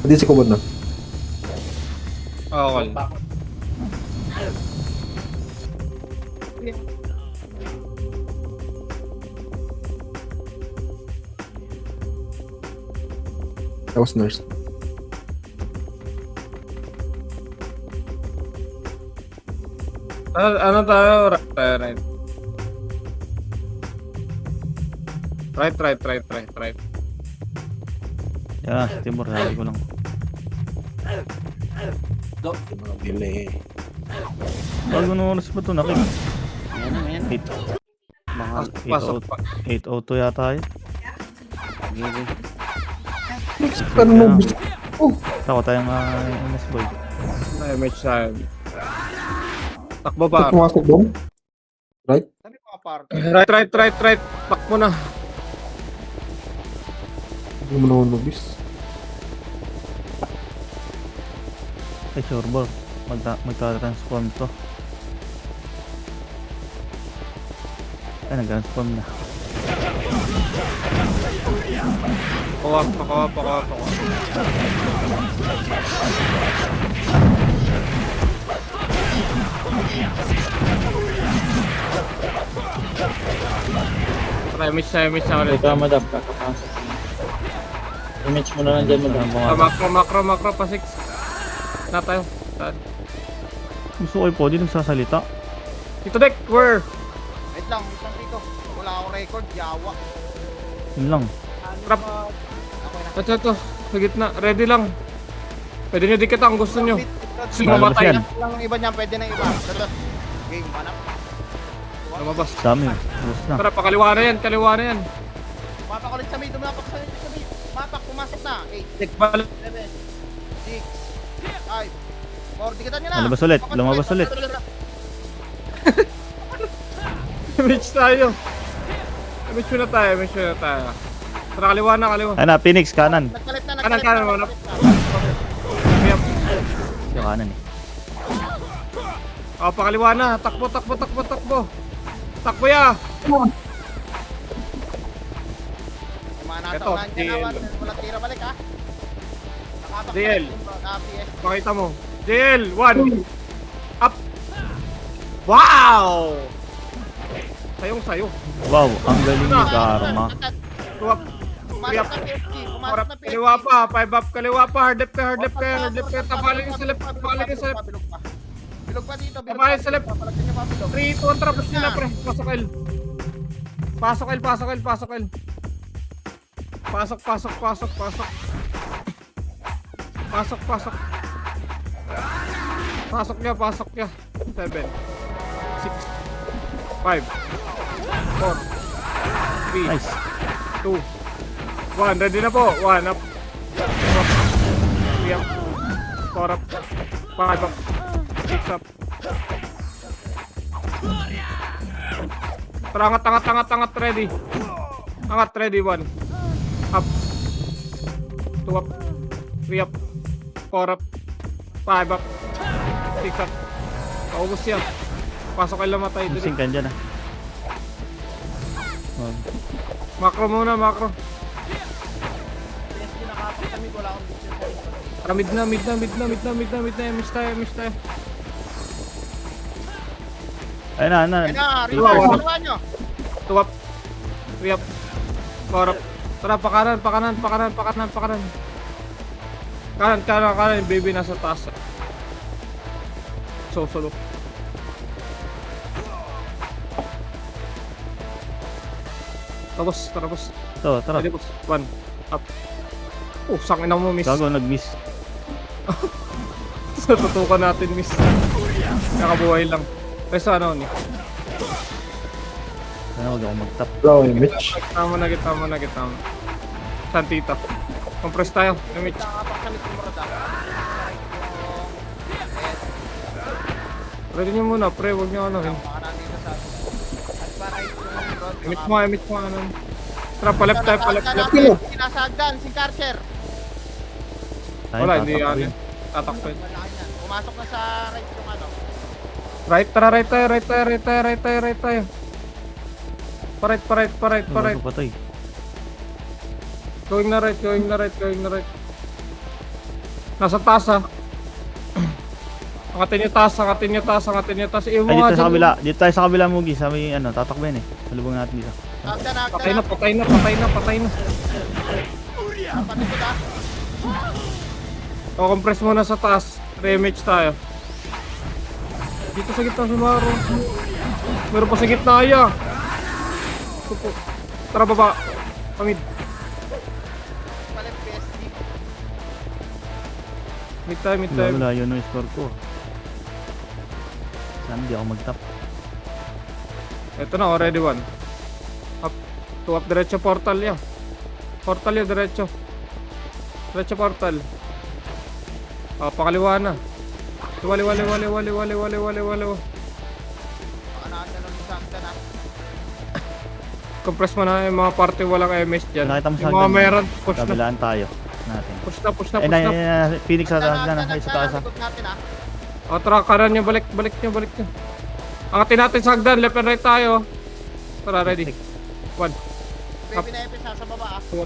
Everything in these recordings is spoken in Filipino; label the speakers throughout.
Speaker 1: Hindi si Kumon na.
Speaker 2: Okay.
Speaker 1: Tapos nurse.
Speaker 2: Ano tayo? Right. Right.
Speaker 3: Yan, si Timur, sabi ko lang.
Speaker 1: Mga delay.
Speaker 3: Bago nung oras ba ito, nakik?
Speaker 4: Ayan.
Speaker 3: 8. Mga
Speaker 2: Pasok pa.
Speaker 3: 8:02 yata yun.
Speaker 4: Gigi.
Speaker 1: Pero nung gusto. Oh,
Speaker 3: Tako tayong MS boy.
Speaker 2: Ay, match tayo. Takbo ba?
Speaker 1: pumasok doon. Right?
Speaker 4: Sabi ko nga par.
Speaker 2: Right. Tak mo na.
Speaker 1: Hindi mo naman nubis.
Speaker 3: Ay, sureball. Magta-transform to. Ay, nag-transform na.
Speaker 2: Pakuha. Try, miss na ulit.
Speaker 5: Ikaw, madam, kakapasok. Image mo na lang dyan, madam.
Speaker 2: Macro pa 6. Na tayo.
Speaker 3: Gusto ko yung podi nagsasalita.
Speaker 2: Dito deck, where?
Speaker 4: Wait lang, isang dito. Wala akong record, yawa.
Speaker 3: Yun lang.
Speaker 2: Trap.
Speaker 4: Ako na.
Speaker 2: Ito. Sa gitna. Ready lang. Pwede nyo dikit ang gusto nyo. Kasi
Speaker 3: Lalabas
Speaker 2: mamatay
Speaker 3: yan.
Speaker 2: na.
Speaker 4: Lang ang iba niyan, pwede na iba. Dito. Game, panap.
Speaker 2: Lumabas.
Speaker 3: Dami. Gusto na.
Speaker 2: Tara, pakaliwa na yan.
Speaker 4: Mapak ulit sa mid, dumapak sa mid. Mapak, pumasok na. 8,
Speaker 2: Deck balik.
Speaker 4: 7, 6, 5, 4. Dikitan nyo na.
Speaker 3: Lumabas ulit, lumabas ulit.
Speaker 2: Match tayo. Match na tayo. Tara, kaliwa na.
Speaker 3: Ay na, Phoenix, kanan.
Speaker 4: Nagkalit na.
Speaker 2: Kanan, wala.
Speaker 3: Siya kanan eh.
Speaker 2: Pakaliwa na. Takbo. Takbo ya. Ito,
Speaker 4: Manataw na dyan naman. Walang tira balik ha. Nakapak
Speaker 2: DL.
Speaker 4: PS.
Speaker 2: Pakita mo. JL, 1. Up. Wow! Sayong-sayo.
Speaker 3: Wow, ang galing ni Karma.
Speaker 2: Tuwap.
Speaker 4: Pumasok na PSG. Pumasok na PSG.
Speaker 2: Kaliwa pa. 5 up. Kaliwa pa. Hard left ka. Tapaling sa left.
Speaker 4: Bilog pa dito.
Speaker 2: Tapaling sa left.
Speaker 4: Palagyan niyo pa bilog.
Speaker 2: 3, 2, 1. Trapos nila, pre. Pasok L. Pasok. Pasok niya. 7, 6, 5, 4, 3,
Speaker 3: Nice.
Speaker 2: 2, 1. Ready na po. 1 up. 3 up. 4 up. 5 up. 6 up. Tara, angat. Ready. Angat. Ready. 1. Up. 2 up. 3 up. 4 up. 5 up. 6 up. Paubos yan. Pasok kayo matay.
Speaker 3: Gising ka dyan ah. Oh.
Speaker 2: Macro muna.
Speaker 4: PSG nakapak sa mid. Wala akong vision sa mid.
Speaker 2: Tara, mid na. Miss tayo.
Speaker 3: Ayun na.
Speaker 4: Ayun na.
Speaker 2: Wow.
Speaker 4: Rewind nyo.
Speaker 2: 2 up. 3 up. 4 up. Tara, pakanan. Kanan. Baby nasa taas. Solo. Tara, boss.
Speaker 3: Tara.
Speaker 2: Ready, boss. 1. Up. Sangin na mo, miss.
Speaker 3: Gago, nag-miss.
Speaker 2: Tutukan natin, miss. Nakabuhay lang. Pero ano ni?
Speaker 3: Sana wag ako mag-tap.
Speaker 1: Bro, Mitch.
Speaker 2: Tama na kita. Santita. Compress tayo. Mitch.
Speaker 4: Nakapak sa mid. Murada.
Speaker 2: Ready nyo muna, pre. Huwag nyo ano.
Speaker 4: Baka nandito sa Alvarez yung
Speaker 2: Emit mo ano. Tara, palep tayo.
Speaker 4: Sinasagdan, si Karcher.
Speaker 2: Wala, hindi yan. Tatakpan.
Speaker 4: Wala yan. Pumasok na sa right yung ano.
Speaker 2: Right, tara, right tayo. Pa-right.
Speaker 3: Gago, patay.
Speaker 2: Going na right. Nasa taas ha. Angatin niyo taas, angatin niyo taas, angatin niyo taas.
Speaker 3: Ay, dito tayo sa kabila. Dito tayo sa kabila, Mugi. Sa may ano, tatakben eh. Salubong natin dito.
Speaker 4: Agda na,
Speaker 2: Patay
Speaker 4: agda
Speaker 2: na, patay na, patay na, patay na.
Speaker 4: Panikod ah.
Speaker 2: O, compress muna sa taas. Remage tayo. Dito sa gitna si Maro. Meron pa sa gitna ya. Tupo. Tara baba. Pamid.
Speaker 4: Palit PSD.
Speaker 2: Mid time, mid time.
Speaker 3: Wala, yun yung score ko. Sana di ako mag-top.
Speaker 2: Ito na, already one. Up. Two up, diretso portal ya. Portal ya, diretso. Diretso portal. Ah, pakaliwa na. Wali.
Speaker 4: Baka naagda lang sa agda na.
Speaker 2: Compress mo na yung mga party walang MS dyan.
Speaker 3: Nakita mo sa
Speaker 2: Yung mga
Speaker 3: hagdan.
Speaker 2: meron, push na.
Speaker 3: Kabilaan tayo. Natin.
Speaker 2: Push na, push na,
Speaker 3: Ay,
Speaker 2: push na.
Speaker 3: Phoenix sa
Speaker 4: Agda
Speaker 3: taas na. Ay, sa taas.
Speaker 4: likod natin ah.
Speaker 2: O, tara, kanan nyo, balik nyo. Angatin natin sa hagdan, left and right tayo. Tara, ready. One,
Speaker 4: Baby na FS sa baba ah.
Speaker 2: two,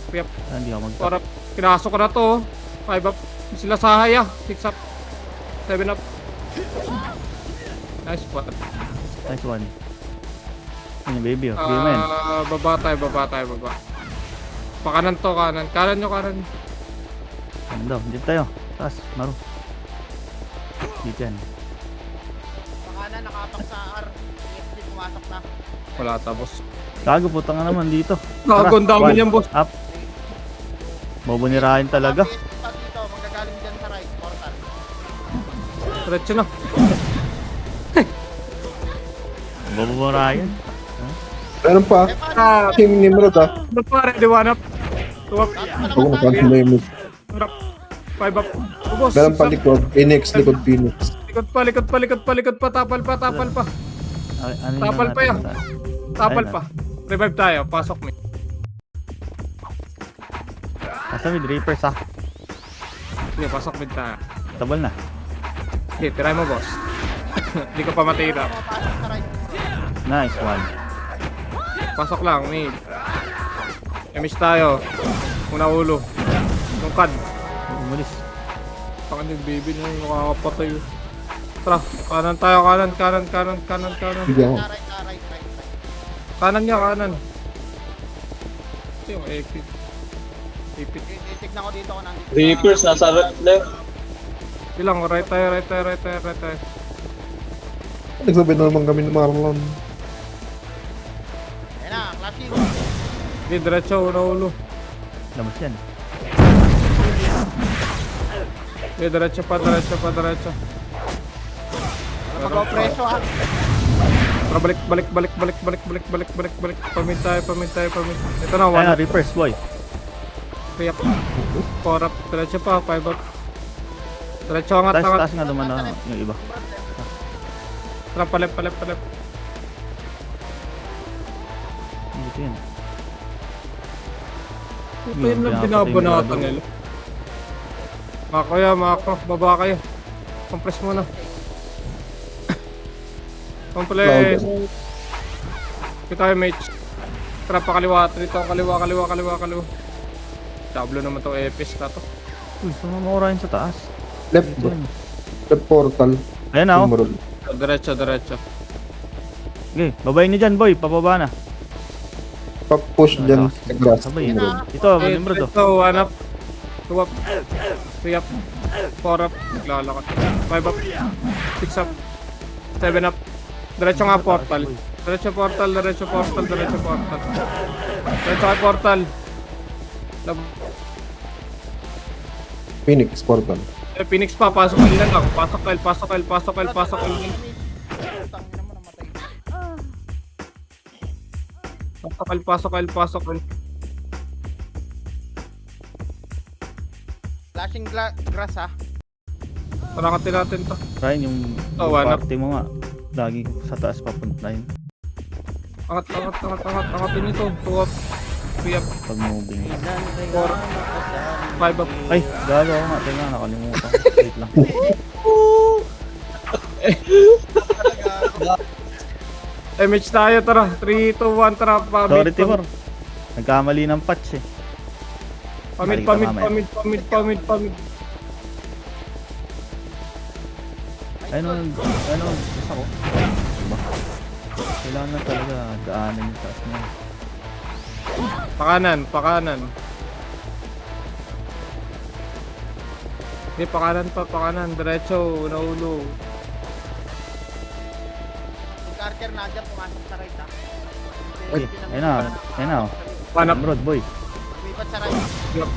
Speaker 2: three up,
Speaker 3: Ah, hindi ako mag-top.
Speaker 2: four up. Kinasok ko na to. Five up. Sila sahay ah. Six up. Seven up. Nice spot.
Speaker 3: Nice one. Ano yung baby oh. Game man.
Speaker 2: Baba tayo. Pakanan to, kanan. Kanan nyo.
Speaker 3: Ano daw? Dito tayo. Taas. Maro. Dito yan.
Speaker 4: Baka na nakapak sa R. PSD pumasok na.
Speaker 2: Wala tapos.
Speaker 3: Gago, putang nga naman dito. Tara,
Speaker 2: Nakaganda mo
Speaker 3: one.
Speaker 2: yan, boss.
Speaker 3: Up. Bobonirahin talaga.
Speaker 4: PSD pa dito. Manggagaling dyan sa right. Portal.
Speaker 2: Diretso na.
Speaker 3: Bobonirahin.
Speaker 1: Meron pa. Team Nimrod ah.
Speaker 2: Ano pa, ready, one up. Two up.
Speaker 1: Ako nakansin na yung
Speaker 2: Four up. Five up. Oh, boss.
Speaker 1: meron
Speaker 2: Six
Speaker 1: pa
Speaker 2: up.
Speaker 1: likod. Phoenix, likod Phoenix.
Speaker 2: Likod pa. Tapal pa.
Speaker 3: Ay, ano yun
Speaker 2: Tapal
Speaker 3: na
Speaker 2: pa
Speaker 3: natin
Speaker 2: yan.
Speaker 3: sa taas?
Speaker 2: Tapal
Speaker 3: Ayun
Speaker 2: pa. Revive tayo. Pasok mo.
Speaker 3: Nasa mid Reapers ah.
Speaker 2: Sige, pasok mid tayo.
Speaker 3: Tabal na.
Speaker 2: Okay, try mo, boss. Hindi ka pa matira.
Speaker 4: Pumapasok sa right.
Speaker 3: Nice one.
Speaker 2: Pasok lang, mid. Emis tayo. Una ulo. Tungkad.
Speaker 3: Umalis.
Speaker 2: Pakan yung baby na yung makakapatay. Tara, kanan tayo, kanan.
Speaker 1: Hindi ako.
Speaker 4: Right.
Speaker 2: Kanan niya, kanan. Ito yung epit.
Speaker 4: Titignan ko dito kung nandito.
Speaker 5: Reapers nasa left.
Speaker 2: Ilang, right tayo.
Speaker 1: Nagsabi na naman kami ng Marlon.
Speaker 4: Ayan na, clashing.
Speaker 2: Hindi, diretso, una ulo.
Speaker 3: Labas yan.
Speaker 2: Hindi, diretso pa.
Speaker 4: Mag-opreso ah.
Speaker 2: Tara, balik. Pamid tayo. Ito na, one
Speaker 3: Ayun na,
Speaker 2: up.
Speaker 3: Reapers boy.
Speaker 2: Three up. Four up. Diretso pa, five up. Diretso, angat.
Speaker 3: Taas nga naman na yung iba.
Speaker 2: Tara, palep.
Speaker 3: Dito yan.
Speaker 2: Ito yun lang binabanatan nila. Mako, baba kayo. Compress muna. Compress. Kita tayo, mates. Tara, pakaliwa. Dito, kaliwa. Tablo naman to, epis na to.
Speaker 3: Uy, sumamura yun sa taas.
Speaker 1: Left
Speaker 3: Dito yan.
Speaker 1: left portal.
Speaker 3: Ayan na oh.
Speaker 1: Nimrod.
Speaker 2: Diretso.
Speaker 3: Okay, babayin niyo dyan boy. Pababa na.
Speaker 1: Pa-push dyan sa grass.
Speaker 3: Sabay.
Speaker 1: Nimrod.
Speaker 3: Ito, Nimrod oh.
Speaker 2: Ito, one up. Two up. Three up. Four up. Naglalakad. Five up. Six up. Seven up. Diretso nga portal. Diretso portal. Diretso kay portal.
Speaker 1: Phoenix portal.
Speaker 2: Phoenix pa. Pasok kail na lang. Pasok kail.
Speaker 4: Putang ina mo namatay.
Speaker 2: Pasok kail.
Speaker 4: Flashing grass ah.
Speaker 2: Parangatin natin to.
Speaker 3: Ryan, yung
Speaker 2: Oh, one up.
Speaker 3: party mo nga. Lagi sa taas papunta yun.
Speaker 2: Angatin nito. Two up. Three up.
Speaker 3: Pag moving.
Speaker 2: Four. Five up.
Speaker 3: Ay, gago ako nga. Teka, nakalimutan. Wait lang.
Speaker 2: MH tayo, tara. 3, 2, 1, tara.
Speaker 3: Sorry, Timor. Nagkamali ng patch eh.
Speaker 2: Pamid.
Speaker 3: Basta ko. Diba? Kailangan na talaga daanan yung taas niya.
Speaker 2: Pakanan. Hindi, pakanan. Diretso, naulo.
Speaker 4: Yung Carter na dyan, pumasok sa right, ha?
Speaker 3: Uy, ayun na.
Speaker 2: Panap.
Speaker 3: Nimrod, boy.
Speaker 4: Lumipat sa right.
Speaker 2: Yup.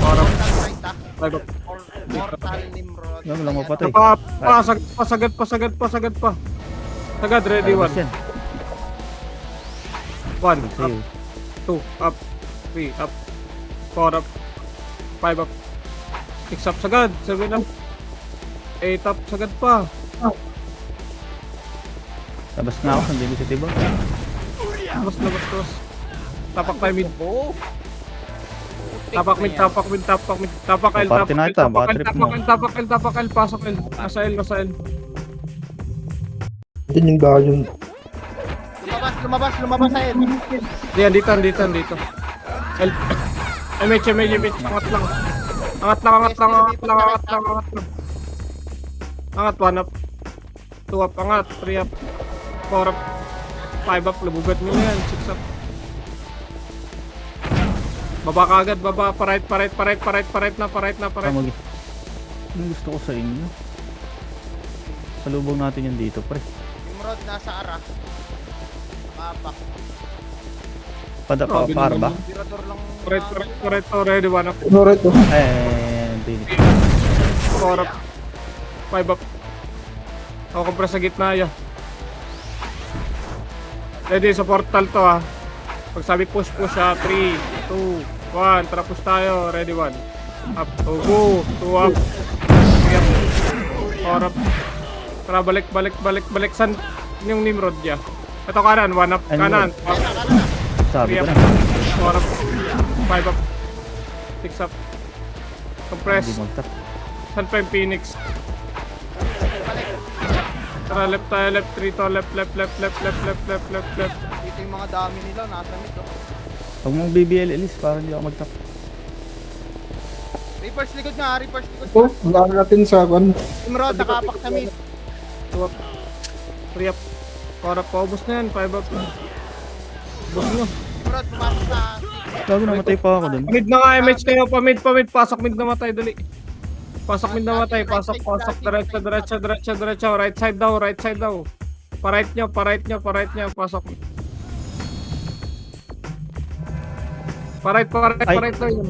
Speaker 2: Para.
Speaker 4: Mortal right, ha?
Speaker 2: Five up.
Speaker 4: Mortal Nimrod.
Speaker 3: Wala, walang mapatay.
Speaker 2: Sagad pa. Sagad, ready,
Speaker 3: Palabas
Speaker 2: 1.
Speaker 3: yan.
Speaker 2: 1 up,
Speaker 3: Sa'yo.
Speaker 2: 2 up, 3 up, 4 up, 5 up, 6 up, sagad, 7 up, 8 up, sagad pa.
Speaker 3: Labas nga ako, hindi ko sa tiba.
Speaker 2: Labas. Tapak tayo mid. Tapak mid. Tapak L,
Speaker 3: Party na ito, baka trip mo.
Speaker 2: tapak L, pasok L. Nasa L.
Speaker 1: Yan yung dahil yun.
Speaker 4: Lumabas sa L.
Speaker 2: Diyan, dito. L. MH, angat lang. Angat, 1 up. 2 up, angat, 3 up. 4 up. 5 up, lubugat mo na yan. 6 up. Baba ka agad, baba. Pa-right na.
Speaker 3: Kamagi. Anong gusto ko sa inyo? Salubong natin yan dito, pre.
Speaker 4: Nimrod nasa ara. Mapak.
Speaker 2: Grabe
Speaker 3: Para ba?
Speaker 2: naman.
Speaker 4: Tirador lang.
Speaker 2: Correct, ready, 1 up.
Speaker 1: Alright, oh.
Speaker 3: Phoenix.
Speaker 2: 4 up. 5 up. Ako compress sa gitna ya. Ready sa portal to ha. Pag sabi push ha. 3, 2, 1. Tara push tayo. Ready 1. Up. Go. 2 up. 3 up. 4 up. Tara balik. San yung Nimrod ya? Ito kanan. 1 up. Kanan.
Speaker 3: Sabi
Speaker 2: 3
Speaker 3: ko
Speaker 2: up.
Speaker 3: na.
Speaker 2: 4 up. 5 up. 6 up. Compress.
Speaker 3: Hindi magtap.
Speaker 2: San pa yung Phoenix? Tara, left tayo, left 3 to, left.
Speaker 4: Dito yung mga dami nila, nasa mid, oh.
Speaker 3: Huwag mong BBL Elise para hindi ako magtap.
Speaker 4: Reverse likod nga.
Speaker 1: Oh, wala natin sa kan.
Speaker 4: Nimrod, nakapak sa mid.
Speaker 2: 2 up. 3 up. 4 up. Paubos na yan. 5 up. Ubos nyo.
Speaker 4: Nimrod, pumasok sa...
Speaker 3: Gago, namatay pa ako dun.
Speaker 2: Mid na nga, MH kayo. Pamid. Pasok mid na matay. Dali. Pasok mid na matay. Pasok. Diretso. Right side daw. Pa-right nyo. Pasok. Pa-right daw yun.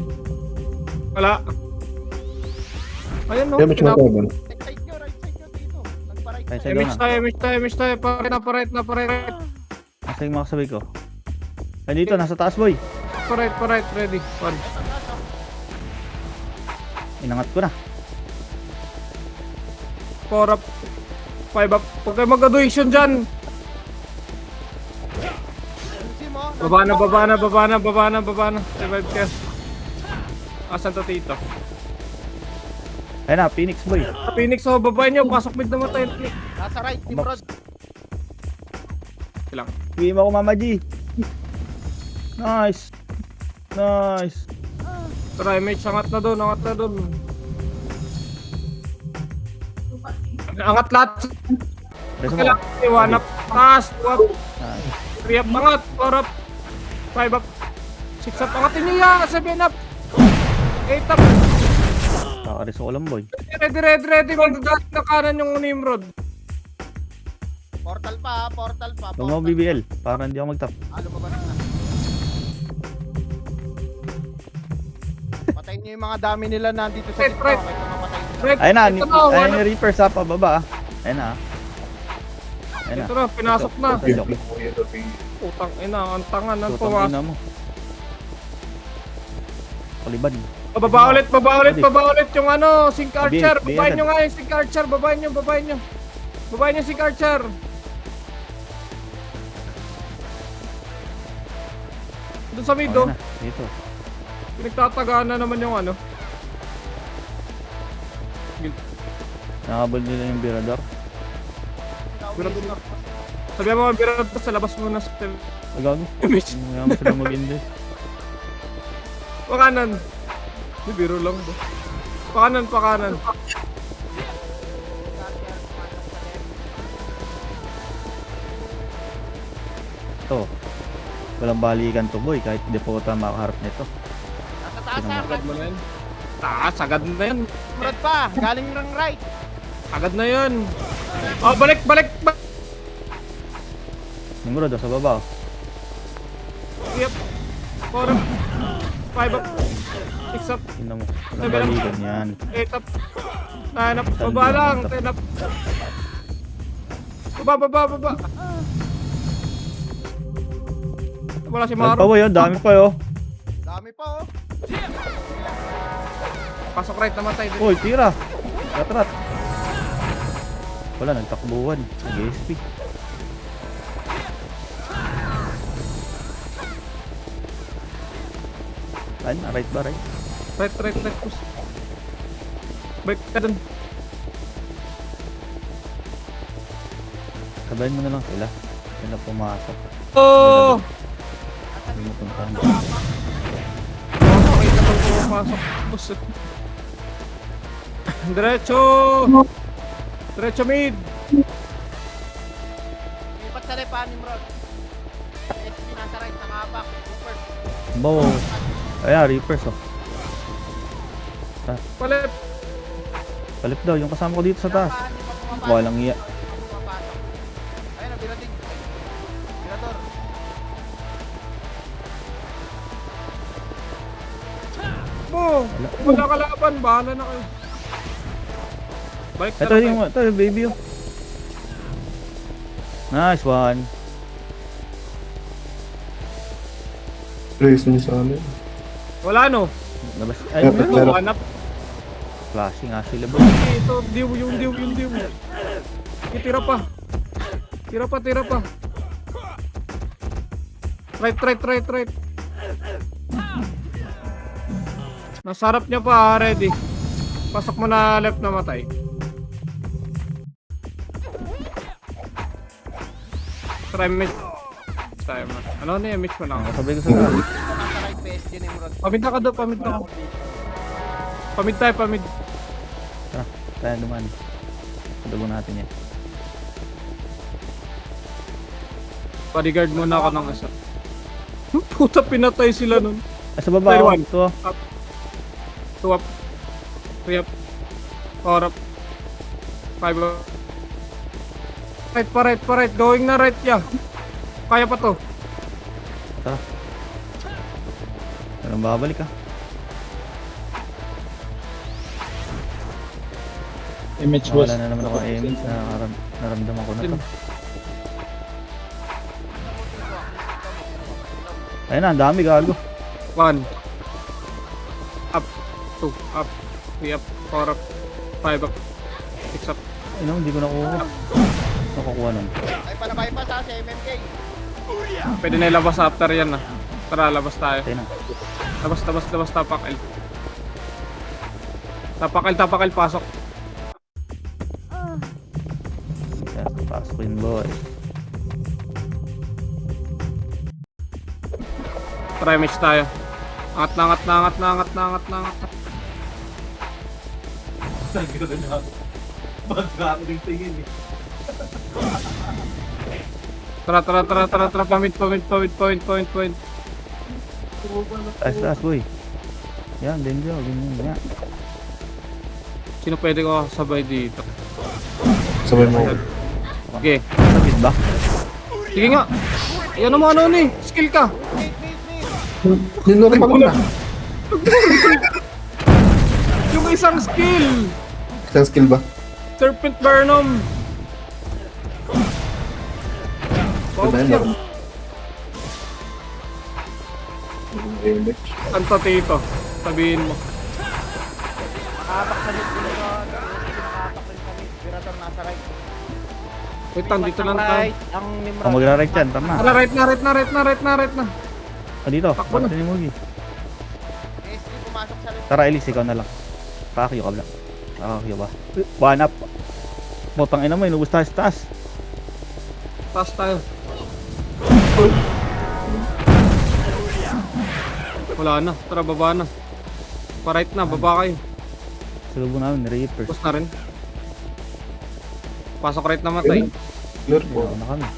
Speaker 2: Wala. Ayun no.
Speaker 1: Yan, may
Speaker 2: Pinap-
Speaker 1: sumataban.
Speaker 4: Right side nyo dito. Nagpa-right
Speaker 3: Right
Speaker 4: side.
Speaker 3: side
Speaker 2: MH tayo. Pa-right na.
Speaker 3: Asa yung mga kasabay ko? Ay dito, nasa taas boy.
Speaker 2: Pa-right. Ready. 1.
Speaker 3: Inangat ko na.
Speaker 2: 4 up. 5 up. Huwag kayo mag-graduation dyan.
Speaker 4: Ayusin mo.
Speaker 2: Baba na. Revive ka. Asan to tito?
Speaker 3: Ayun na, Phoenix boy.
Speaker 2: Phoenix, oh, babae nyo. Pasok mid na matay.
Speaker 4: Nasa right, Nimrod.
Speaker 2: Lang.
Speaker 3: Uwi mo ako Mama G. Nice.
Speaker 2: Tara, MH, angat na doon. Angat lahat.
Speaker 3: Reso mo.
Speaker 2: Kailangan 1 up. Taas. 2 up.
Speaker 3: Nice.
Speaker 2: 3 up. Angat. 4 up. 5 up. 6 up. Angatin nyo ya. 7 up. 8 up.
Speaker 3: Kakareso ko lang boy.
Speaker 2: Ready. Magagalit na kanan yung Nimrod.
Speaker 4: Portal pa.
Speaker 3: Huwag mo BBL para hindi ako magtap.
Speaker 4: Lumabas na. Patayin nyo yung mga dami nila nandito sa
Speaker 2: Right.
Speaker 4: dito. Kahit mamapatay nila.
Speaker 3: Ayun na,
Speaker 2: Ito na,
Speaker 3: ayun yung Reaper sa pababa. Ayun na.
Speaker 2: Ito na, pinasok na.
Speaker 3: Joke.
Speaker 2: Utang ina, ang tangan ng
Speaker 3: Tutang
Speaker 2: pumasok.
Speaker 3: ina mo. Kaliban.
Speaker 2: Baba ulit yung ano, Sync Archer.
Speaker 3: Bill,
Speaker 2: Babayin
Speaker 3: Bill.
Speaker 2: nyo nga yung Sync Archer. Babayin nyo Sync Archer. Doon sa mid,
Speaker 3: Ayun
Speaker 2: oh.
Speaker 3: na, dito.
Speaker 2: Pinagtatagaan na naman yung ano.
Speaker 3: Nakabal nila yung Birador.
Speaker 2: Sabi mo, biro sa labas mo na sa
Speaker 3: Agago.
Speaker 2: image.
Speaker 3: Kaya mo sila mag-indi.
Speaker 2: Pakanan. Hindi, biro lang ba? Pakanan.
Speaker 3: Ito. Walang balikan to boy. Kahit Depota makaharap nito.
Speaker 4: Nasa taas na.
Speaker 2: Agad mo na yan. Taas, agad na yan.
Speaker 4: Nimrod pa. Galing ng right.
Speaker 2: Agad na yan. Oh, balik, balik, balik.
Speaker 3: Nimrod, sa baba.
Speaker 2: Yep. 4 up. 5 up. 6 up.
Speaker 3: Tingnan mo. Walang balikan yan.
Speaker 2: 8 up. 9 up. Baba lang. 10 up. Baba. Wala si
Speaker 3: Dami
Speaker 2: Maro.
Speaker 3: pa boy, oh. Dami pa oh.
Speaker 4: Dami pa oh.
Speaker 2: Pasok right, namatay din.
Speaker 3: Uy, tira. Katrat. Wala, nagtakbuhan. Nag-SP. Right ba, right?
Speaker 2: Right. Push. Balik ka dun.
Speaker 3: Sabayin mo na lang sila. Sila pumasok.
Speaker 2: Oh!
Speaker 3: Hindi mo puntahan.
Speaker 2: Okay na pag pumapasok. Push. Diretso mid.
Speaker 4: Lipat sa repa, Nimrod. SP nasa right. Nakapak. First.
Speaker 3: Bow. Ayan, Reapers oh.
Speaker 2: Palit.
Speaker 3: Palip daw, yung kasama ko dito sa taas.
Speaker 4: Hindi pa pumapasok.
Speaker 3: Walang iya.
Speaker 4: Pumapasok. Ayun, ang birating. Birador.
Speaker 2: Mo. Wala kalaban. Bahala na kayo. Balik na
Speaker 3: Ito
Speaker 2: lang
Speaker 3: yung,
Speaker 2: tayo.
Speaker 3: ito yung baby oh. Nice one.
Speaker 1: Raise mo sa amin.
Speaker 2: Wala no.
Speaker 3: Labas. Ay,
Speaker 1: Meron.
Speaker 2: Ito, hanap.
Speaker 3: flashing nga sila bro.
Speaker 2: Ito, yung diw. Tira pa. Right. Nasarap niya pa, ready. Pasok mo na left na matay. Try mid. Ano na yung mid mo lang.
Speaker 3: Sabay ko sa taas.
Speaker 4: Nasa right PSG, Nimrod.
Speaker 2: Pamid na ka doon, pamid na ka. Pamid tayo.
Speaker 3: Tara, tayo dumaan. Dugo natin yan.
Speaker 2: Bodyguard muna ako ng isa. Puta, pinatay sila nun.
Speaker 3: Ay, sa baba
Speaker 2: Tayo,
Speaker 3: oh.
Speaker 2: one.
Speaker 3: Ito oh.
Speaker 2: 2 up. 3 up. 4 up. 5 up. Right pa right. Going na right ya. Kaya pa to.
Speaker 3: Tara. Walang babalik ah.
Speaker 5: Image boss.
Speaker 3: Wala na naman ako aiming sa naramdaman ko na to. Ayun na, ang dami gago.
Speaker 2: 1. Up. 2 up. 3 up. 4 up. 5 up. 6 up.
Speaker 3: Ayun, hindi ko nakuha. Nakukuha nun.
Speaker 4: Ay, panabay pa sa MMK.
Speaker 2: Pwede na ilabas after yan na. Tara, labas tayo.
Speaker 3: Tayo na.
Speaker 2: Labas. Tapakil. Pasok.
Speaker 3: Yan, pasok yun boy.
Speaker 2: Try match tayo. Angat na. Tara. Pamit.
Speaker 3: Taas boy. Yan, Denjo. Ganyan nga.
Speaker 2: Sino pwede ko sabay dito?
Speaker 1: Sabay mo.
Speaker 2: Okay.
Speaker 3: Sabit ba?
Speaker 2: Sige nga. Yan mo ano ni? Skill ka.
Speaker 1: Ninormal ko na.
Speaker 2: Yung isang skill.
Speaker 1: Isang skill ba?
Speaker 2: Serpent Venom. Wow,
Speaker 1: Diba
Speaker 2: siya.
Speaker 1: yun? Damage.
Speaker 2: Anto tito. Sabihin mo.
Speaker 4: Nakapak sa mid, Nimrod. Nakapak rin sa mid. Birador nasa right.
Speaker 2: Wait lang, dito lang tayo.
Speaker 4: Right, ang Nimrod.
Speaker 3: Kung magra-right yan, tama.
Speaker 2: Tara, right na.
Speaker 3: Ah, dito.
Speaker 2: Takbo na.
Speaker 3: Bakit ni Mugi?
Speaker 4: PSG pumasok sa left.
Speaker 3: Tara, Elise, ikaw na lang. Pakakyo ka ba? Pakakyo ba? One up. Botang ina mo, inubos tayo sa taas.
Speaker 2: Taas tayo. Wala na. Tara, baba na. Pa-right na, baba kayo.
Speaker 3: Salubong namin, Reapers.
Speaker 2: Bus na rin. Pasok right na matay.
Speaker 1: Clear po.
Speaker 3: Ayun na kami.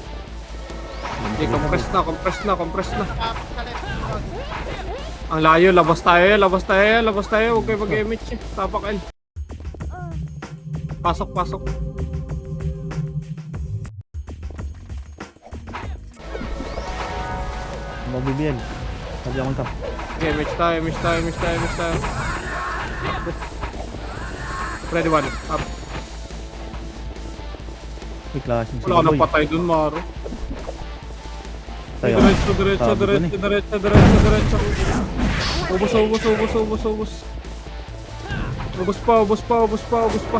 Speaker 2: Okay, compress na, compress na, compress na.
Speaker 4: Nakapak sa left. Nimrod.
Speaker 2: Ang layo, labas tayo, labas tayo, labas tayo. Huwag kayo mag-image eh. Tapak L. Pasok, pasok.
Speaker 3: Mabibigyan. Sabi ako ito.
Speaker 2: Okay, image tayo, image tayo, image tayo, image tayo. Ready one, up.
Speaker 3: May klaseng
Speaker 2: Wala ka
Speaker 3: boy.
Speaker 2: nang patay dun, Maro.
Speaker 3: Tayo.
Speaker 2: Diretso, diretso,
Speaker 3: Sabi ko na
Speaker 2: diretso, diretso, diretso, diretso. Ubus, ubus, ubus, ubus, ubus. Ubus pa, ubus pa, ubus pa, ubus pa.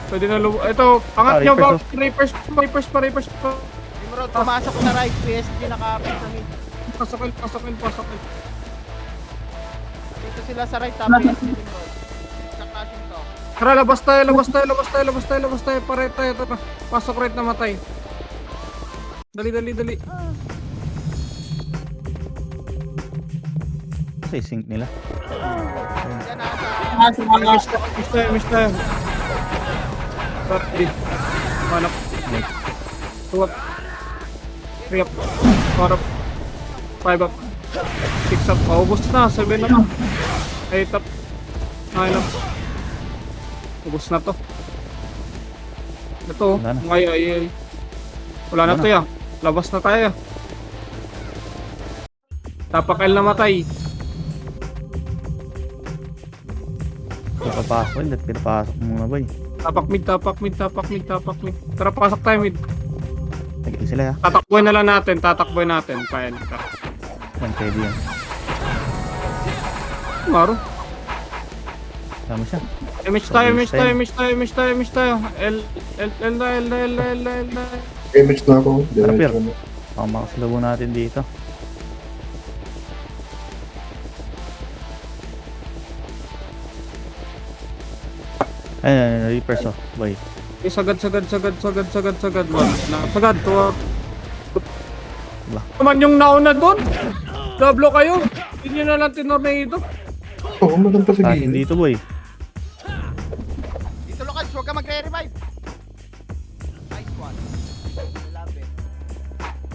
Speaker 2: Pwede na lubo. Ito, angat nyo ba?
Speaker 3: Reapers,
Speaker 2: Reapers pa, reapers pa.
Speaker 4: Nimrod, pumasok sa right. PSG nakapit sa mid.
Speaker 2: Pasakil, pasakil, pasakil.
Speaker 4: Dito sila sa right. Tapos PSG Nimrod. Sa cashing to.
Speaker 2: Tara, labas tayo, labas tayo, labas tayo, labas tayo, labas tayo. Pare tayo, tara. Pasok right na matay. Dali, dali, dali.
Speaker 3: Kasi sync nila.
Speaker 4: Yan na sa...
Speaker 2: Miss tayo, miss tayo, miss tayo. Ready. Manap. Tuwap. 3 up. 4 up. 5 up. 6 up. Maubos na. 7 up. 8 up. 9 up. Ubos na to. Ito.
Speaker 3: Wala na.
Speaker 2: Ay, ay, ay. Wala na
Speaker 3: Wala
Speaker 2: to ya. Labas na tayo. Tapak L na matay.
Speaker 3: Papasok yun. Dahil pinapasok muna boy.
Speaker 2: Tapak mid, tapak mid, tapak mid, tapak mid. Tara, pasok tayo mid.
Speaker 3: Nagiging sila ha.
Speaker 2: Tatakboy na lang natin, tatakboy natin. Kaya nito.
Speaker 3: Yan, pwede yan.
Speaker 2: Maro.
Speaker 3: Tama siya.
Speaker 2: Image tayo, image tayo, image tayo, image tayo, image tayo. L na, L na, L na, L na, L na.
Speaker 1: Image na ako.
Speaker 3: Rapper.
Speaker 1: Diretso na.
Speaker 3: Baka makasalabo natin dito. Ayun, Reapers oh. Boy.
Speaker 2: Eh, sagad, sagad, sagad, sagad, sagad, sagad. Wala na. Sagad, tuwa.
Speaker 3: Diba?
Speaker 2: Naman yung nauna doon. Dablo kayo. Hindi nyo na lang tinornado.
Speaker 1: Oo, maganda sa
Speaker 3: Atin
Speaker 1: gilid.
Speaker 3: dito boy.
Speaker 4: Dito Lucas, huwag ka magre-revive. Nice one. Love it.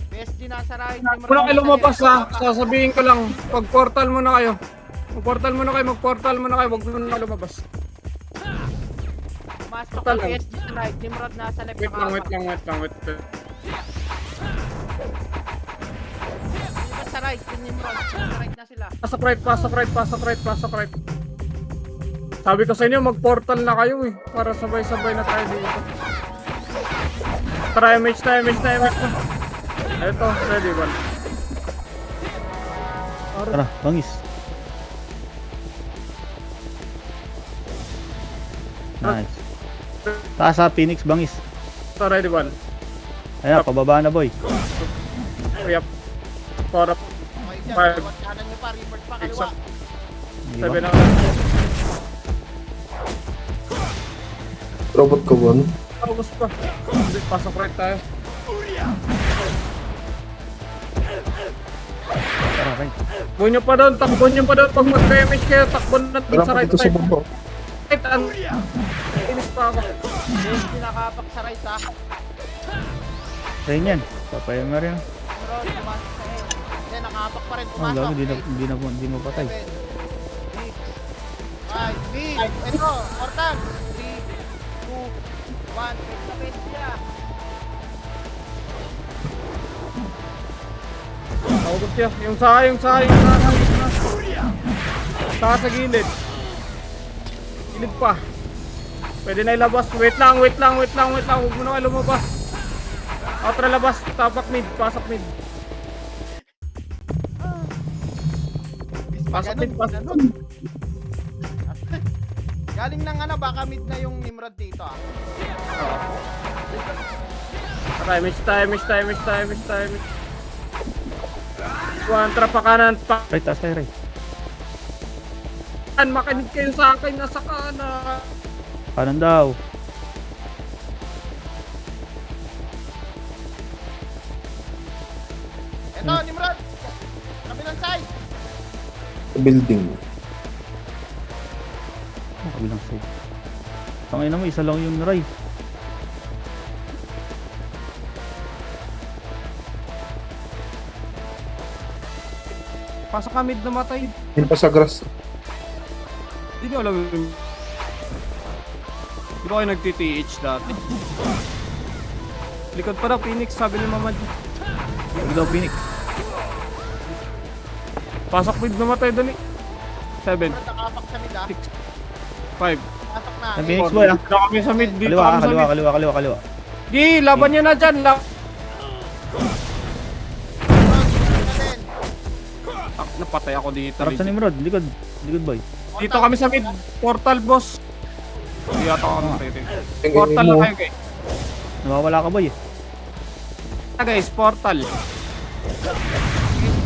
Speaker 4: PSG nasa right. Nimrod
Speaker 2: Wala kayo
Speaker 4: nasa
Speaker 2: lumabas
Speaker 4: left.
Speaker 2: ha. Sasabihin ko lang. Pag-portal muna kayo. Mag-portal muna kayo, mag-portal muna kayo. Huwag muna lumabas.
Speaker 4: Pumasok
Speaker 2: Portal
Speaker 4: ang
Speaker 2: lang.
Speaker 4: PSG sa right. Nimrod nasa left.
Speaker 2: Wait lang, wait lang, wait lang, wait lang.
Speaker 4: Nimrod sa right. Nimrod. Sa right na sila.
Speaker 2: Pasok right, pasok right, pasok right, pasok right. Sabi ko sa inyo, mag-portal na kayo eh. Para sabay-sabay na tayo dito. Tara, image na, image na, image na. Ito, ready one.
Speaker 3: Tara, bangis. Nice. Taas ha, Phoenix, bangis.
Speaker 2: Ito, ready one.
Speaker 3: Ayan, pababa na boy.
Speaker 2: 3 up. 4 up.
Speaker 4: Okay dyan.
Speaker 2: Five.
Speaker 4: Kaliwat kanan nyo pa. Reverse pa
Speaker 2: Six
Speaker 4: kaliwa.
Speaker 2: up.
Speaker 3: Di ba?
Speaker 2: 7 up.
Speaker 1: Robot ko one.
Speaker 2: Tapos pa. Hindi, pasok right tayo.
Speaker 3: Tara, right.
Speaker 2: Takbo nyo pa doon, takbo nyo pa doon. Pag mag-damage kayo, takbo na doon
Speaker 1: Tara
Speaker 2: sa
Speaker 1: pa
Speaker 2: right
Speaker 1: dito sa
Speaker 2: side.
Speaker 1: baba.
Speaker 2: Right, inis pa ako.
Speaker 4: PSG nakapak sa right ha.
Speaker 3: Ayun yan. Papayan mo rin.
Speaker 4: Nimrod pumasok sa left. Hindi, nakapak pa rin.
Speaker 3: Oh,
Speaker 4: Pumasok.
Speaker 3: gago, di mo patay.
Speaker 4: 7, 6, 5, mid. Ito, portal. 3, 2, 1. Pwede na pwede siya.
Speaker 2: Naubos siya. Yung saha, yung saha, yung saha. Saha sa gilid. Gilid pa. Pwede na ilabas. Wait lang, wait lang, wait lang, wait lang. Huwag mo na kayo lumabas. Outra labas. Tapak mid. Pasok mid. Pasok mid. Pasok mid.
Speaker 4: Galing ng ano, baka mid na yung Nimrod dito ah.
Speaker 2: Tara, image tayo, image tayo, image tayo, image tayo. One, trapa kanan.
Speaker 3: Right, taas tayo, right.
Speaker 2: Makinig kayo sa akin. Nasa kanan.
Speaker 3: Kanan daw.
Speaker 4: Ito, Nimrod. Kabilang side.
Speaker 1: Building.
Speaker 3: Kabilang side. Tangina mo, isa lang yung Ray.
Speaker 2: Pasok ka mid, namatay.
Speaker 1: Yun pa sa grass.
Speaker 2: Hindi nyo alam yun. Di ba kayo nagti-TH dati? Likod pa daw, Phoenix, sabi ni Mama G.
Speaker 3: Huwag daw Phoenix.
Speaker 2: Pasok mid, namatay dali. 7,
Speaker 4: Nimrod, nakapak sa mid ah.
Speaker 2: 5,
Speaker 4: Pasok na.
Speaker 3: Ang Phoenix boy ah.
Speaker 2: Dito kami sa mid, dito
Speaker 3: Kaliwa,
Speaker 2: kami sa mid.
Speaker 3: kaliwa.
Speaker 2: Di, laban nyo na dyan. Napatay ako dito.
Speaker 3: Harap sa Nimrod, likod boy.
Speaker 2: Dito kami sa mid. Portal, boss. Hindi yata ako maririnig.
Speaker 1: Tingin
Speaker 2: Portal
Speaker 1: mo.
Speaker 2: na kayo, guys.
Speaker 3: Nawawala ka boy.
Speaker 2: Guys, portal.
Speaker 4: Hindi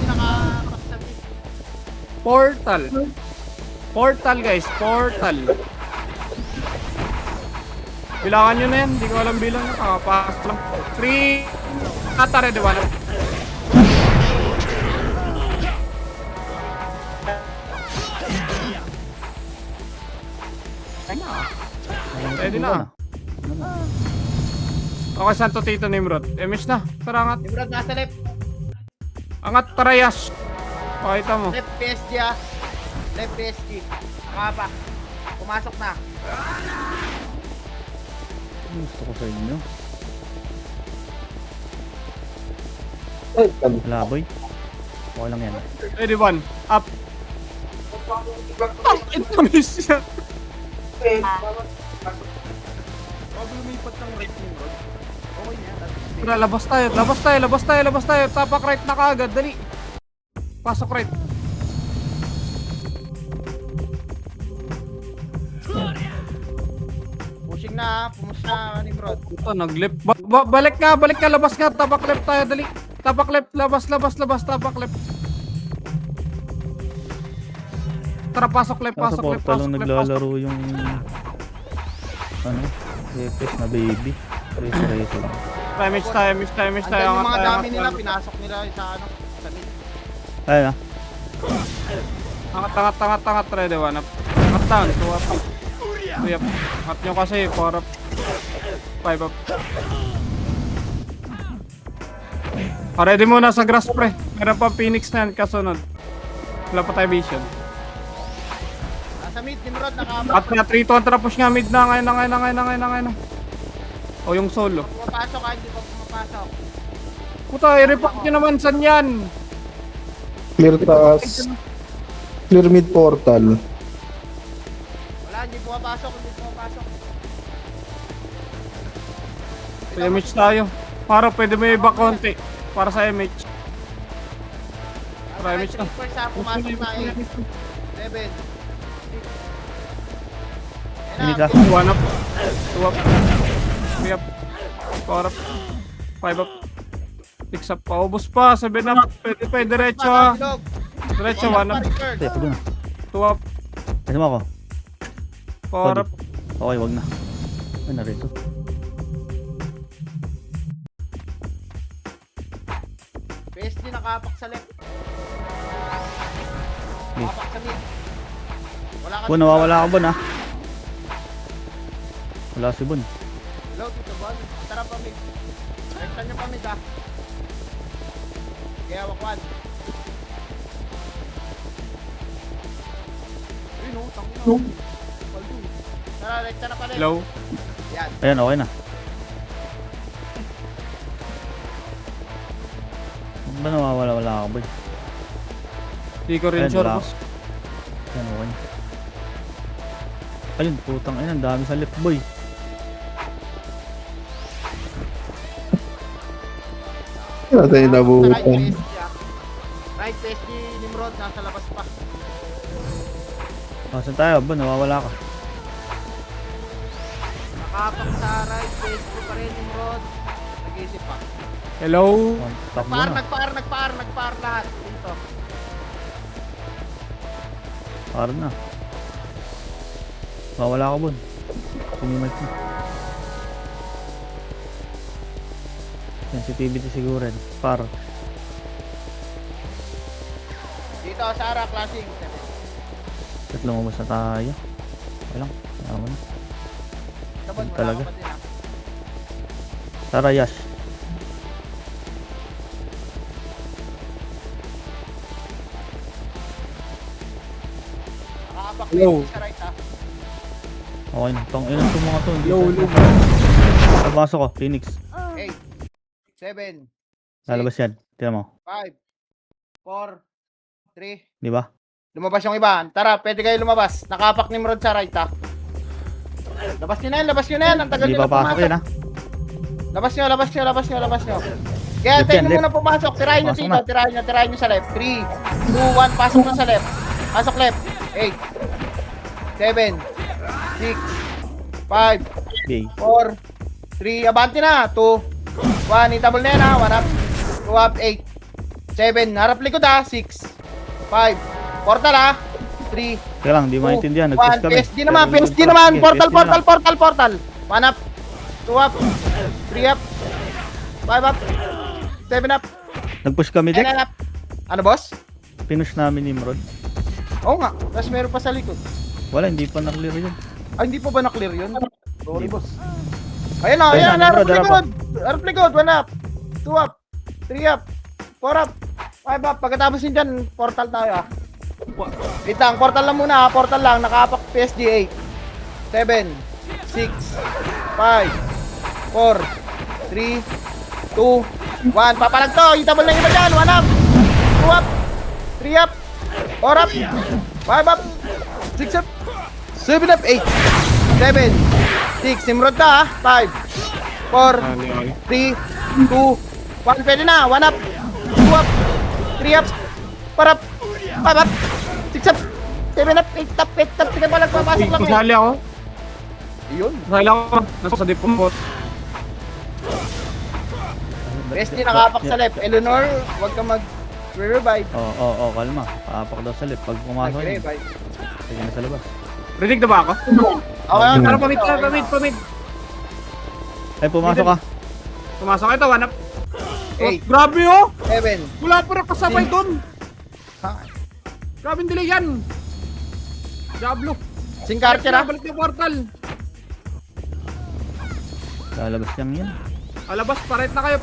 Speaker 4: nakapak sa mid.
Speaker 2: Portal. Portal, guys. Portal. Bilangan nyo na yan. Hindi ko alam bilang. Nakapasok lang. 3. Atare, di ba? Ready na. Okay, Santo Tito Nimrod. MS na. Tara, angat.
Speaker 4: Nimrod, nasa left.
Speaker 2: Angat, Tarayas. Pakita mo.
Speaker 4: Left PSG ah. Left PSG. Nakapak. Pumasok na.
Speaker 3: Gusto ko sa inyo.
Speaker 1: Ay, ano?
Speaker 3: Wala boy. Okay lang yan.
Speaker 2: Ready, 1. Up. Ito, miss siya. Bago lumipat ng right Nimrod.
Speaker 4: Okay niya.
Speaker 2: Tara, labas tayo. Tapak right na kaagad, dali. Pasok right.
Speaker 4: Pushing na. Pumus na Nimrod.
Speaker 2: Ito, nag-left. Balik ka, labas ka. Tapak left tayo, dali. Tapak left, labas, tapak left. Tara, pasok left,
Speaker 3: Nasa
Speaker 2: pasok left,
Speaker 3: portal
Speaker 2: pasok
Speaker 3: lang
Speaker 2: left, pasok.
Speaker 3: naglalaro yung ano, Epes na baby. Reso lang.
Speaker 2: Miss tayo.
Speaker 4: Andyan yung mga dami nila. Pinasok nila sa ano. Sa mid.
Speaker 3: Ayun ah.
Speaker 2: Angat, ready, 1 up. Angat down, 2 up. 3 up. Angat nyo kasi, 4 up. 5 up. Ready muna sa grass pre. Meron pa Phoenix na yan, kasunod. Wala pa tayo vision.
Speaker 4: Nasa mid. Nimrod, nakapak.
Speaker 2: At na 3-2 tapos nga mid na, ngayon na. O yung solo.
Speaker 4: Pumapasok ah. Hindi pa pumapasok.
Speaker 2: Puta, i-repack nyo naman, saan yan?
Speaker 1: Clear taas. Clear mid portal.
Speaker 4: Wala. Hindi pumapasok.
Speaker 2: MH tayo. Para pwede may iba konti. Para sa MH. Para MH na.
Speaker 4: First ah. Pumasok na eh. 7.
Speaker 3: Hindi ka.
Speaker 2: 1 up. 2 up. 3 up. 4 up. 5 up. 6 up. Paubos pa. 7 up. Pwede pa. Diretso ha. Diretso. 1 up.
Speaker 3: Hindi, pag na.
Speaker 2: 2 up.
Speaker 3: Kasi mo ako.
Speaker 2: 4 up.
Speaker 3: Okay, wag na. Ay, narito.
Speaker 4: PSG nakapak sa left. Nakapak sa mid. Wala ka.
Speaker 3: Bon, nawawala ka Bon ah. Wala si Bon.
Speaker 4: Hello, Tito Bon. Tara pa mid. Rektan nyo pa mid ah. Kaya wakwan. Ayun o, tangin na. Tara, rekta na pa rin.
Speaker 2: Hello.
Speaker 4: Yan.
Speaker 3: Ayan, okay na. Ano ba nawawala ka boy?
Speaker 2: Di ko rin
Speaker 3: Ayun,
Speaker 2: sure,
Speaker 3: wala.
Speaker 2: boss.
Speaker 3: Ayan, okay na. Ayun, putang ayun, ang dami sa left boy.
Speaker 1: Wala tayo nabutan.
Speaker 4: PSG ah. Right PSG Nimrod, nasa labas pa.
Speaker 3: Saan tayo? Bon, nawawala ka.
Speaker 4: Nakapak sa right PSG pa rin Nimrod. Nag-iisip pa.
Speaker 2: Hello.
Speaker 3: Top mo
Speaker 4: Nagpar lahat. Dito.
Speaker 3: Para na. Nawawala ka Bon. Sinimag mo. Sensitivity siguro rin. Par.
Speaker 4: Dito, Sara, classing.
Speaker 3: Lumabas na tayo. Okay lang. Kaya mo na.
Speaker 4: Sabon, wala
Speaker 3: Talaga.
Speaker 4: ka pa din ah.
Speaker 3: Tara, Yash.
Speaker 1: Low.
Speaker 4: Sa right ha.
Speaker 3: Okay na. Tong ilan itong mga to. Hindi
Speaker 1: Low,
Speaker 3: tayo-
Speaker 1: low.
Speaker 3: Napasok ko. Phoenix.
Speaker 4: 8, 7,
Speaker 3: Lalabas yan. Tignan mo.
Speaker 4: 5, 4, 3.
Speaker 3: Di ba?
Speaker 4: Lumabas yung iba. Tara, pwede kayo lumabas. Nakapak ni Nimrod sa right ha. Labas nyo na yan, labas nyo na yan. Ang tagal
Speaker 3: Hindi
Speaker 4: nyo na
Speaker 3: pa pasok
Speaker 4: pumasok.
Speaker 3: yan ha.
Speaker 4: Labas nyo, labas nyo, labas nyo, labas nyo. Kaya
Speaker 3: Left
Speaker 4: tayo
Speaker 3: yan,
Speaker 4: nyo
Speaker 3: left.
Speaker 4: muna pumasok. Tirahin nyo
Speaker 3: Pasok
Speaker 4: dito,
Speaker 3: na.
Speaker 4: tirahin nyo sa left. 3, 2, 1, pasok na sa left. Pasok left. 8, 7, 6, 5,
Speaker 3: Okay.
Speaker 4: 4, 3, abante na. 2, 1, itabol na yan ha. 1 up, 2 up, 8, 7, harap likod ha. 6, 5, portal ha. 3,
Speaker 3: Kaya lang, di maintindihan.
Speaker 4: 1,
Speaker 3: Nag-push kami.
Speaker 4: PSG naman,
Speaker 3: Pero
Speaker 4: PSG naman.
Speaker 3: sige,
Speaker 4: Portal,
Speaker 3: PSG na
Speaker 4: portal,
Speaker 3: lang.
Speaker 4: portal, portal. 1 up, 2 up, 3 up, 5 up, 7 up,
Speaker 3: Nag-push kami, Jack.
Speaker 4: 9 up. Ano boss?
Speaker 3: Pinush namin ni Nimrod.
Speaker 4: Oo nga, tapos meron pa sa likod.
Speaker 3: Wala, hindi pa na-clear yun.
Speaker 4: Ay, hindi pa ba na-clear yun? Sorry boss. Ayun na,
Speaker 3: Ayun
Speaker 4: ayan,
Speaker 3: na,
Speaker 4: harap
Speaker 3: Nimrod,
Speaker 4: likod. Harap likod, 1 up, 2 up, 3 up, 4 up, 5 up. Pagkatapos yun dyan, portal tayo ah. Wait lang, portal lang muna ha, portal lang. Nakapak PSG 8, 7, 6, 5, 4, 3, 2, 1. Papalag to, itabol na iba dyan. 1 up, 2 up, 3 up, 4 up, 5 up, 6 up, 7 up, 8, 7, 6. Simrod na ha. 5, 4, 3, 2, 1. Pwede na. 1 up, 2 up, 3 up, 4 up, 5 up, 6 up, 7 up, 8 up, 8 up. Sige pa lang, papasok lang eh.
Speaker 2: Masali ako.
Speaker 4: Yun.
Speaker 2: Masali ako. Nasa depot.
Speaker 4: Bestie nakapak sa left. Eleanor, huwag ka mag-revive.
Speaker 3: Oo, kalma. Paapak daw sa left. Pag pumasok yun,
Speaker 4: Mag-revive.
Speaker 3: sige na sa labas.
Speaker 2: Predict na ba ako?
Speaker 4: Okay,
Speaker 2: Tara, pamit ka, pamit.
Speaker 3: Ay, pumasok ka.
Speaker 2: Pumasok ito, 1 up.
Speaker 4: 8,
Speaker 2: Grabe oh!
Speaker 4: 7,
Speaker 2: Wala pa rin kasabay doon.
Speaker 4: 5.
Speaker 2: Grabe delay yan. Diablo.
Speaker 4: Sing Carter ha.
Speaker 2: Balik na portal.
Speaker 3: Lalabas lang yan.
Speaker 2: Alabas, pa-right na kayo.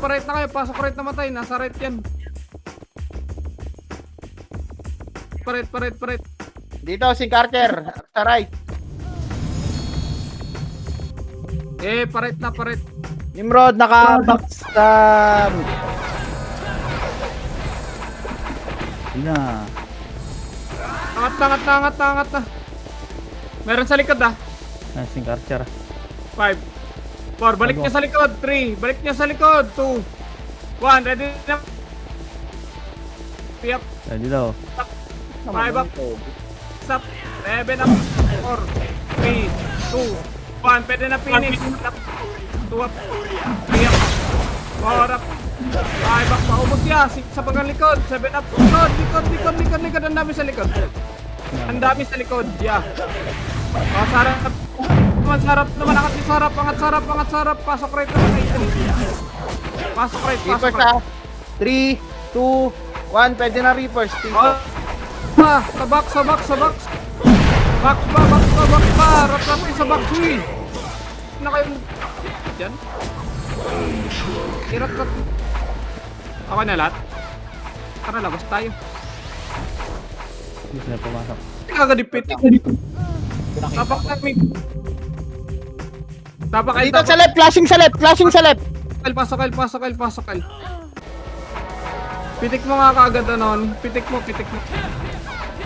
Speaker 2: Pasok right na matay. Nasa right yan. Pa-right.
Speaker 4: Dito, Sing Carter. Sa right.
Speaker 2: Pa-right na.
Speaker 4: Nimrod, naka-box sa...
Speaker 3: Yun na.
Speaker 2: Angat na. Meron sa likod ah.
Speaker 3: Nasing Archer.
Speaker 2: 5, 4, balik niya sa likod. 3, balik niya sa likod. 2, 1, ready na. Piap,
Speaker 3: Ready daw.
Speaker 2: 5 up, 6 up, 7 up, 4, 3, 2, 1, pwede na finish. 2 up, 3 up, 4 up, 5 up, maubos ya. 6 sa bagang likod, 7 up, likod, ang dami sa likod. Ang dami sa likod, yeah. Sarap naman, angat sarap, pasok right naman. Pasok right.
Speaker 4: Reapers ha. 3, 2, 1. Pwede na Reapers.
Speaker 2: Oh, sa box. Box pa. Rap sa box, uy. Na kayo dyan? Irat. Okay na lahat? Tara, labas tayo.
Speaker 3: Hindi sila pumasok.
Speaker 2: Kagadipit. Tapak namin.
Speaker 4: Dito sa left. Flashing sa left.
Speaker 2: Pasok. Pitik mo nga kaagad anon. Pitik mo.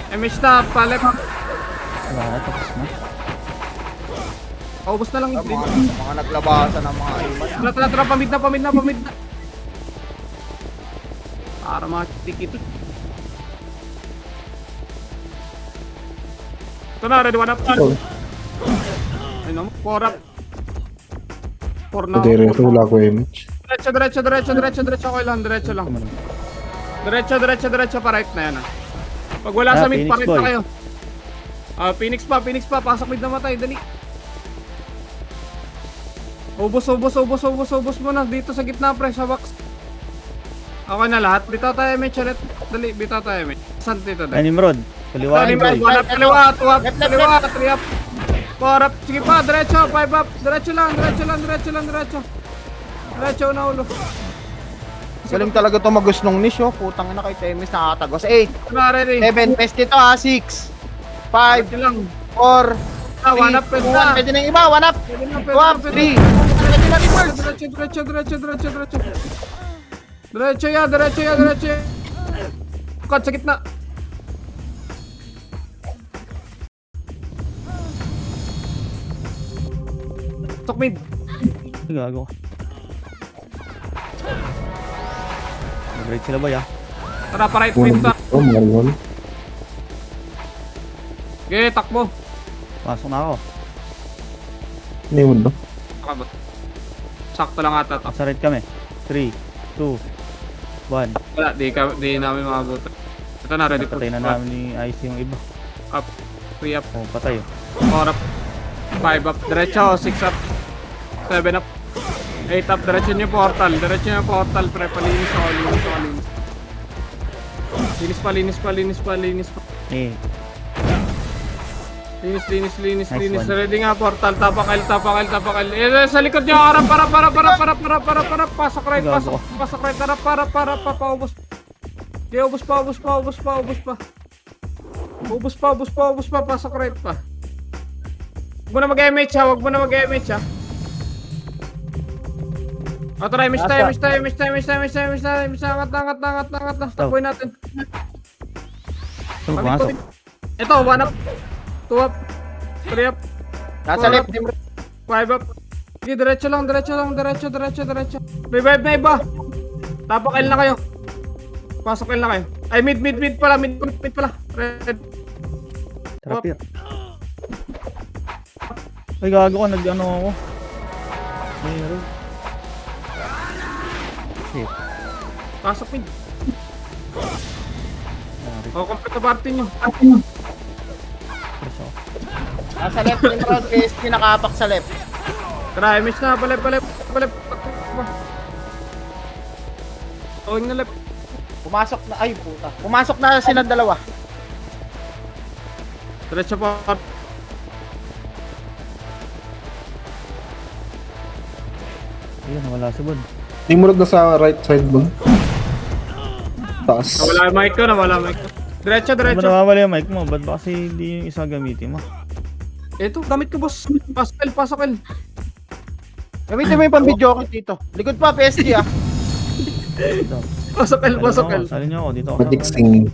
Speaker 2: MH na, palep.
Speaker 3: Wala na, tapos na.
Speaker 2: Paubos na lang.
Speaker 4: Mga naglabasan ng mga iman.
Speaker 2: Tara, pamid na. Para mga tikitik. Ito na, ready, 1 up. Ayun, 4 up. 4 na.
Speaker 1: Diretso, wala ko image.
Speaker 2: Diretso ko lang, diretso lang. Diretso pa right na yan ah. Pag wala sa mid,
Speaker 3: Phoenix
Speaker 2: pa right
Speaker 3: boy.
Speaker 2: na kayo. Phoenix pa, pasok mid na matay, dali. Ubos mo na dito sa gitna pre, sa box. Okay na lahat, bitaw tayo may chalet. Dali, bitaw tayo may. Saan dito
Speaker 3: Ay,
Speaker 2: dali?
Speaker 3: Nimrod. Kaliwaan, boy.
Speaker 2: 1 up, kaliwa, 2 up, kaliwa, 3 up. 4 up, sige pa, diretso, 5 up. Diretso lang. Diretso na ulo.
Speaker 4: Galing talaga tumagos nung niche oh. Putang ina kay Temis nakakatagos. 8,
Speaker 2: Na, ready.
Speaker 4: 7. Pest dito ha. 6, 5,
Speaker 2: Diretso lang.
Speaker 4: 4,
Speaker 2: One up, pwede na.
Speaker 4: Pwede na yung iba, 1 up.
Speaker 2: Pwede na,
Speaker 4: 2 up, 3. Pwede na reverse.
Speaker 2: Diretso. Diretso ya. Cut sa gitna. Tok mid.
Speaker 3: Ay, gago. Nag-rate sila ba ya?
Speaker 2: Tara, pa right mid back.
Speaker 1: Oh, manual.
Speaker 2: Okay, takbo.
Speaker 3: Pasok na ako.
Speaker 1: Ano yun, no?
Speaker 2: Takbo. Sakto lang ata.
Speaker 3: Sa right kami. 3, 2, 1.
Speaker 2: Wala, di namin makabutan. Ito na, ready for
Speaker 3: Patay na namin ni Ice yung iba.
Speaker 2: Up. 3 up.
Speaker 3: Oh, patay.
Speaker 2: 4 up. 5 up. Diretso. 6 up. 7 up. 8 up. Diretso niyo portal. Pre, palinis ako. Linis pa.
Speaker 3: Eh,
Speaker 2: Linis.
Speaker 3: Nice one.
Speaker 2: Ready nga portal. Tapakal. Sa likod niyo. Para. Pasok right.
Speaker 3: Gago.
Speaker 2: Pasok right. Para. Paubos. Okay, ubos pa. Pasok right pa. Huwag mo na mag-MH ha. O, try. Miss tayo. Angat. Takboy natin.
Speaker 3: saan pumasok?
Speaker 2: Ito, 1 up. 2 up. 3 up.
Speaker 4: Nasa
Speaker 2: Four
Speaker 4: left,
Speaker 2: up.
Speaker 4: Nimrod.
Speaker 2: 5 up. Sige, diretso lang. Revive na iba. Tapakail na kayo. Pasok na kayo. Ay, mid pala. Mid pala. Red.
Speaker 3: Trapir. Ay, gago ka. Nag-ano ako. Mayroon. Shit.
Speaker 2: Pasok mid.
Speaker 3: Nari.
Speaker 2: O, complete na party nyo.
Speaker 3: Press ako.
Speaker 4: Nasa left, Nimrod. PSG nakapak sa left.
Speaker 2: Tara, miss na. Palep. Tawing na left.
Speaker 4: Pumasok na, ay puta. Pumasok na silang dalawa.
Speaker 2: Diretso pa.
Speaker 3: Ayun, wala si Bon.
Speaker 1: Nimrod na sa right side mo. Taas.
Speaker 2: Nawala yung mic ko. Diretso.
Speaker 3: Ano ba nawawala yung mic mo? Ba't ba kasi hindi yung isa gamitin mo?
Speaker 2: Ito, gamit ko, boss. Pasok.
Speaker 4: Gamitin mo yung pang-video ko dito. Likod pa, PSG ah.
Speaker 3: Dito.
Speaker 2: Pasok.
Speaker 3: Salin niyo ako. Dito ako.
Speaker 1: Magic singing.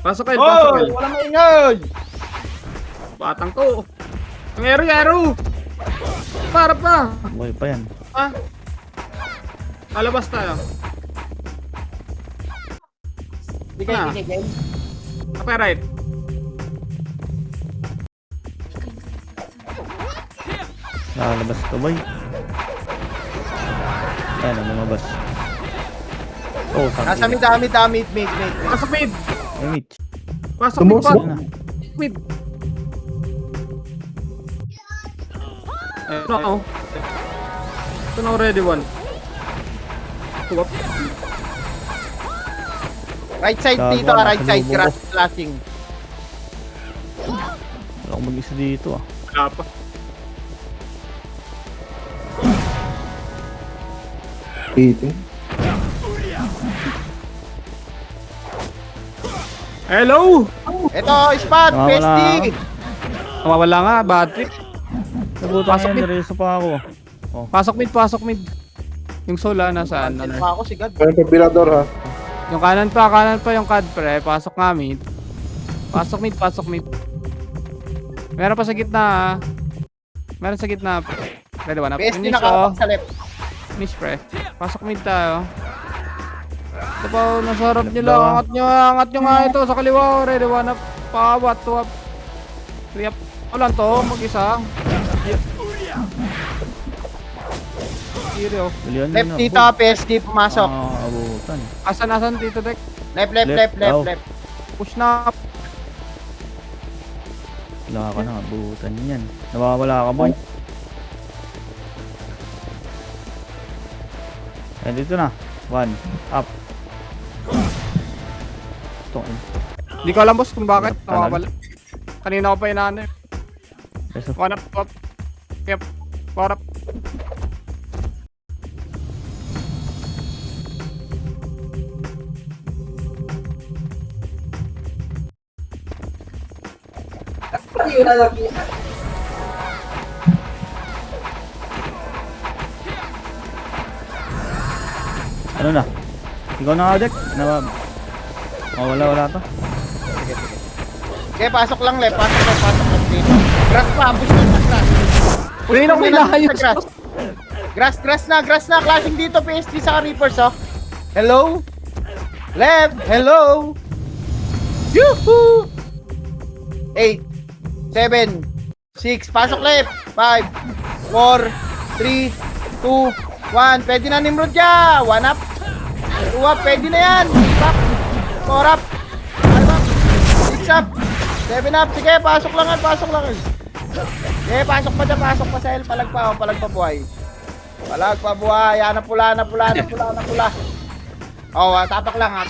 Speaker 2: Pasok.
Speaker 4: Walang maingay!
Speaker 2: Batang to. Ang ero. Para pa.
Speaker 3: Buhay pa yan.
Speaker 2: Ah. Alabas tayo.
Speaker 4: Di kayo
Speaker 2: Ah.
Speaker 4: binigay.
Speaker 2: Okay, right.
Speaker 3: Nakalabas ito, boy. Ayan, lumabas. Oh,
Speaker 4: Nasa
Speaker 3: sakit.
Speaker 4: mid.
Speaker 2: Pasok mid.
Speaker 3: Ay, Mitch.
Speaker 2: Pasok mid.
Speaker 1: Tumusok.
Speaker 3: Ano na?
Speaker 2: Mid. Ito na ako. Ito na ako ready one. Tuwap.
Speaker 4: Right side
Speaker 3: Gago,
Speaker 4: dito, right
Speaker 3: nasa
Speaker 4: side.
Speaker 3: lubo ko.
Speaker 4: Crash flashing.
Speaker 3: Wala akong mag-isa dito ah.
Speaker 2: Wala pa.
Speaker 1: Eating.
Speaker 2: Hello!
Speaker 4: Ito, spot,
Speaker 3: Nawawala
Speaker 4: PSG.
Speaker 2: Nawawala nga, bad trip.
Speaker 3: Nabutan
Speaker 2: Pasok
Speaker 3: yan,
Speaker 2: mid.
Speaker 3: nareso pa ako.
Speaker 2: Pasok mid. Yung sola nasaan?
Speaker 4: Ano pa ako si God.
Speaker 1: Meron pa bilador ha.
Speaker 2: Yung kanan pa yung CAD pre. Pasok nga mid. Pasok mid. Meron pa sa gitna ha. Meron sa gitna. Ready ba na?
Speaker 4: PSG
Speaker 2: Finish
Speaker 4: nakapak sa left.
Speaker 2: Finish pre. Pasok mid tayo. Ito pa, nasarap nyo lang. Angat nyo nga ito sa kaliwa. Ready ba na? Pawat, tuwap. Riyap. Wala to, mag-isa. Hero.
Speaker 3: Bilihan
Speaker 4: Left dito, PSG pumasok.
Speaker 3: Abutan.
Speaker 2: Asan dito, Dek?
Speaker 4: Left.
Speaker 2: Push na.
Speaker 3: Wala ka na, abutan yan. Nawawala ka, boy. Ayan, dito na. 1, up. Ito.
Speaker 2: Hindi ko alam boss kung bakit
Speaker 3: Tagal.
Speaker 2: nawawala. Kanina ko pa inaano eh.
Speaker 3: Reso.
Speaker 2: One up. Yep. Four up.
Speaker 3: Ano na? Ikaw na nga, Jack. Oh, wala to.
Speaker 4: Okay, pasok lang, Le. Pasok lang dito. Grass pa, push lang sa grass.
Speaker 2: Uy, na may layos.
Speaker 4: Grass na. Klaseng dito, PSG sa Reapers, oh. Hello? Left, hello? Yoo-hoo! 8, 7, 6, pasok left. 5, 4, 3, 2, 1. Pwede na Nimrod ka. 1 up. 2 up, pwede na yan. 3 up. 4 up. 5 up. 6 up. 7 up. Sige, pasok lang. Sige, pasok pa dyan. Pasok pa sa L. Palag pa buhay. Yan na pula. Oh, tapak lang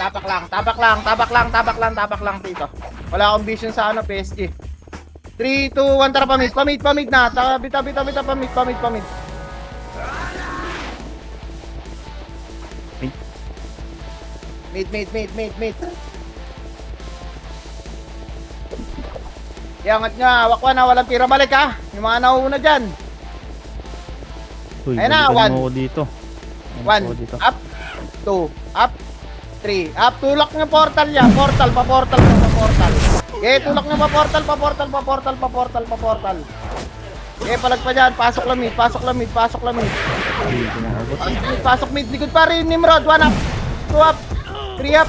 Speaker 4: dito. Wala akong vision sa PSG. 3, 2, 1, tara pamit na. Tabi, pamit. Mid. Iangat nga, wakwa na, walang tira balik ha. Yung mga nauuna dyan.
Speaker 3: Uy,
Speaker 4: Ayun na,
Speaker 3: balikan
Speaker 4: 1.
Speaker 3: mo ako dito.
Speaker 4: 1, up, 2, up, 3, up, tulak ng portal niya, portal. Okay, tulak ng portal. Okay, palag pa dyan, pasok lamid. Pasok mid, likod pa rin, Nimrod, 1 up, 2 up, 3 up,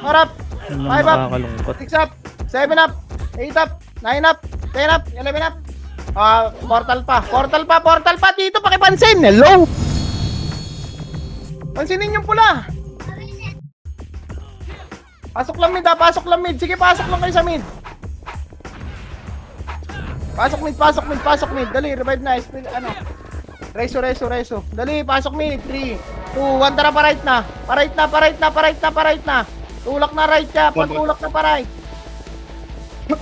Speaker 4: 4 up, 5 up,
Speaker 3: Nakakalungkot.
Speaker 4: 6 up, 7 up, 8 up, 9 up, 10 up, 11 up. Portal pa dito, pakipansin. Hello? Pansinin yung pula. Pasok lang mid. Sige, pasok lang kayo sa mid. Pasok mid. Dali, revive na. Reso. Dali, pasok mid. 3, 2, 1, tara, pa right na. Tulak na right ka, patulak na pa right. 5,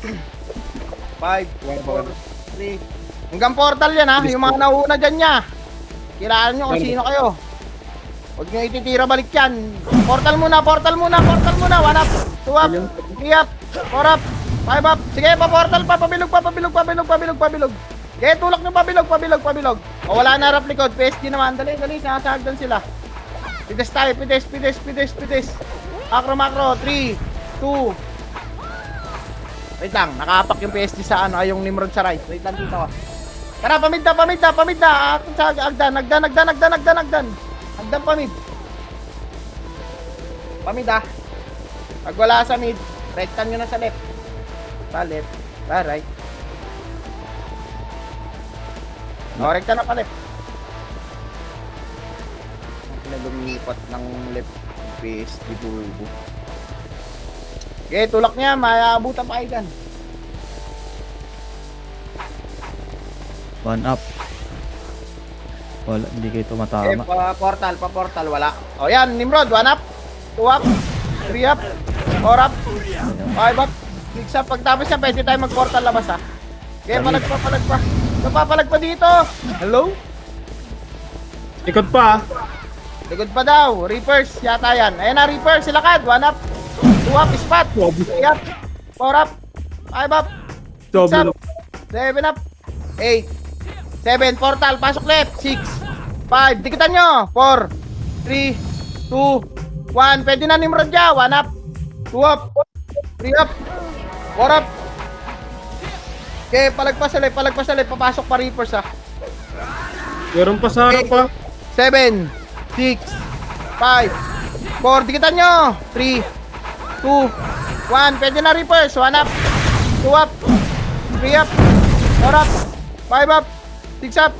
Speaker 4: 4, 3. Hanggang portal yan ha, yung mga nauna dyan niya. Kilala nyo kung sino kayo. Huwag nyo ititira balik yan. Portal muna. 1 up, 2 up, 3 up, 4 up, 5 up. Sige, pa-portal pa, pabilog. Okay, tulak nyo pabilog. O wala na rap likod, PSG naman. Dali, sinasagdan sila. Pides tayo, pides. Makro, 3, 2. Wait lang, nakapak yung PSG sa yung Nimrod sa right. Wait lang dito. Tara, pamid na. Akin sa agdan. Agdan pamid. Pamid ah. Pag wala sa mid, right-tan nyo na sa left. Sa left, sa right. O, right-tan na pa left. Lumipat ng left PSG bulbo. Okay, tulak niya, maabutan pa kayo dyan.
Speaker 3: 1 up. Wala, hindi kayo
Speaker 4: Okay,
Speaker 3: tumatama.
Speaker 4: pa-portal, wala. O yan, Nimrod, 1 up, 2 up, 3 up, 4 up, 5 up, 6 up. Pagtapos niya, pwede tayo mag-portal labas ha. Okay, palag pa. Napapalag pa dito. Hello?
Speaker 2: Likod pa.
Speaker 4: Likod pa daw, Reapers, yata yan. Ayan na, Reapers, silakad, 1 up, 2 up, spot, 3 up, 4 up, 5 up, 6 up, 7 up, 8, 7, portal, pasok left, 6, 5, dikitan nyo, 4, 3, 2, 1, pwede na Nimrod dyan, 1 up, 2 up, 3 up, 4 up. Okay, palagpasalay, papasok pa Reapers ha.
Speaker 2: Meron pa sa harap pa.
Speaker 4: 7, 6, 5, 4, dikitan nyo, 3, 2, 1, pwede na Reapers, 1 up, 2 up, 3 up, 4 up, 5 up, 6 up,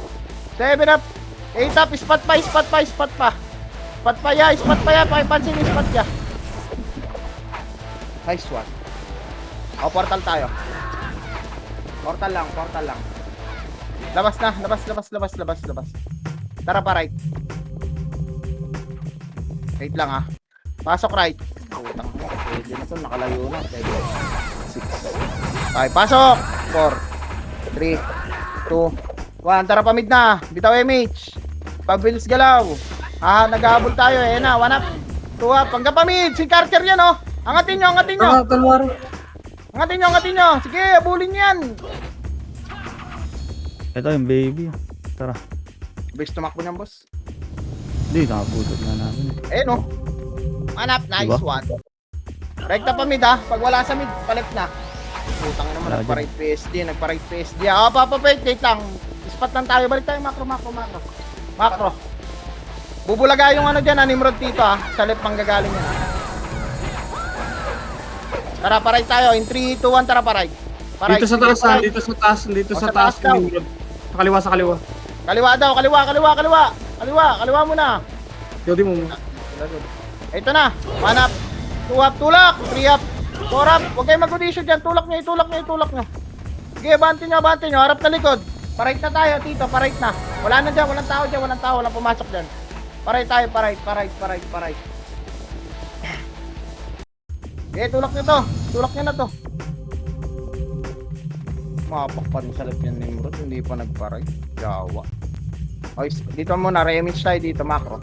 Speaker 4: 7 up, 8 up, spot pa, pakipansin yung spot ya. Nice one. O, portal tayo. Portal lang. Labas. Tara pa right. Wait lang ah. Pasok right. Putang, pwede na to, nakalayo na. 6, 5, pasok. 4, 3, 2, 1. Tara pamid na. Bitaw MH. Pabilis galaw. Naghahabol tayo. Ayan na, 1 up, 2 up. Hanggang pamid. Si Carter yan oh. Angatin nyo. Angatin nyo. Sige, abulin yan.
Speaker 3: Ito yung baby. Tara.
Speaker 4: Base tumakbo niyan, boss.
Speaker 3: Hindi, nakaputot na namin.
Speaker 4: Eh, no. Manap, nice
Speaker 3: Diba?
Speaker 4: one. Rekta pa mid, ha. Pag wala sa mid, palit na. Putang ina naman,
Speaker 3: Wala
Speaker 4: nagpa-right PSD, nagpa-right PSD. Ah, wait lang. Spot lang tayo. Balik tayo, macro. Macro. Bubulaga yung ano dyan, Nimrod dito, ha. Sa left manggagaling yan, ha. Tara, pa-right tayo. In 3, 2, 1, tara, pa-right. Pa-right.
Speaker 2: Dito sa taas, ha? Dito sa taas. Dito
Speaker 4: O,
Speaker 2: sa
Speaker 4: sa
Speaker 2: taas.
Speaker 4: taas daw.
Speaker 2: Sa kaliwa, sa kaliwa.
Speaker 4: Kaliwa daw, kaliwa muna.
Speaker 2: Jody mo.
Speaker 4: Ito na, manap. 2 up, tulak. 3 up, 4 up. Huwag kayong mag-audition dyan. Tulak nyo. Sige, bante nyo. Harap na likod. Parait na tayo, Tito. Parait na. Wala na dyan, walang tao. Walang pumasok dyan. Parait tayo, parait. Sige, tulak nyo to. Tulak nyo na to. Mapak pa rin sa left yan, Nimrod. Hindi pa nagparait. Jawa. Okay, dito muna. Re-image tayo dito, macro.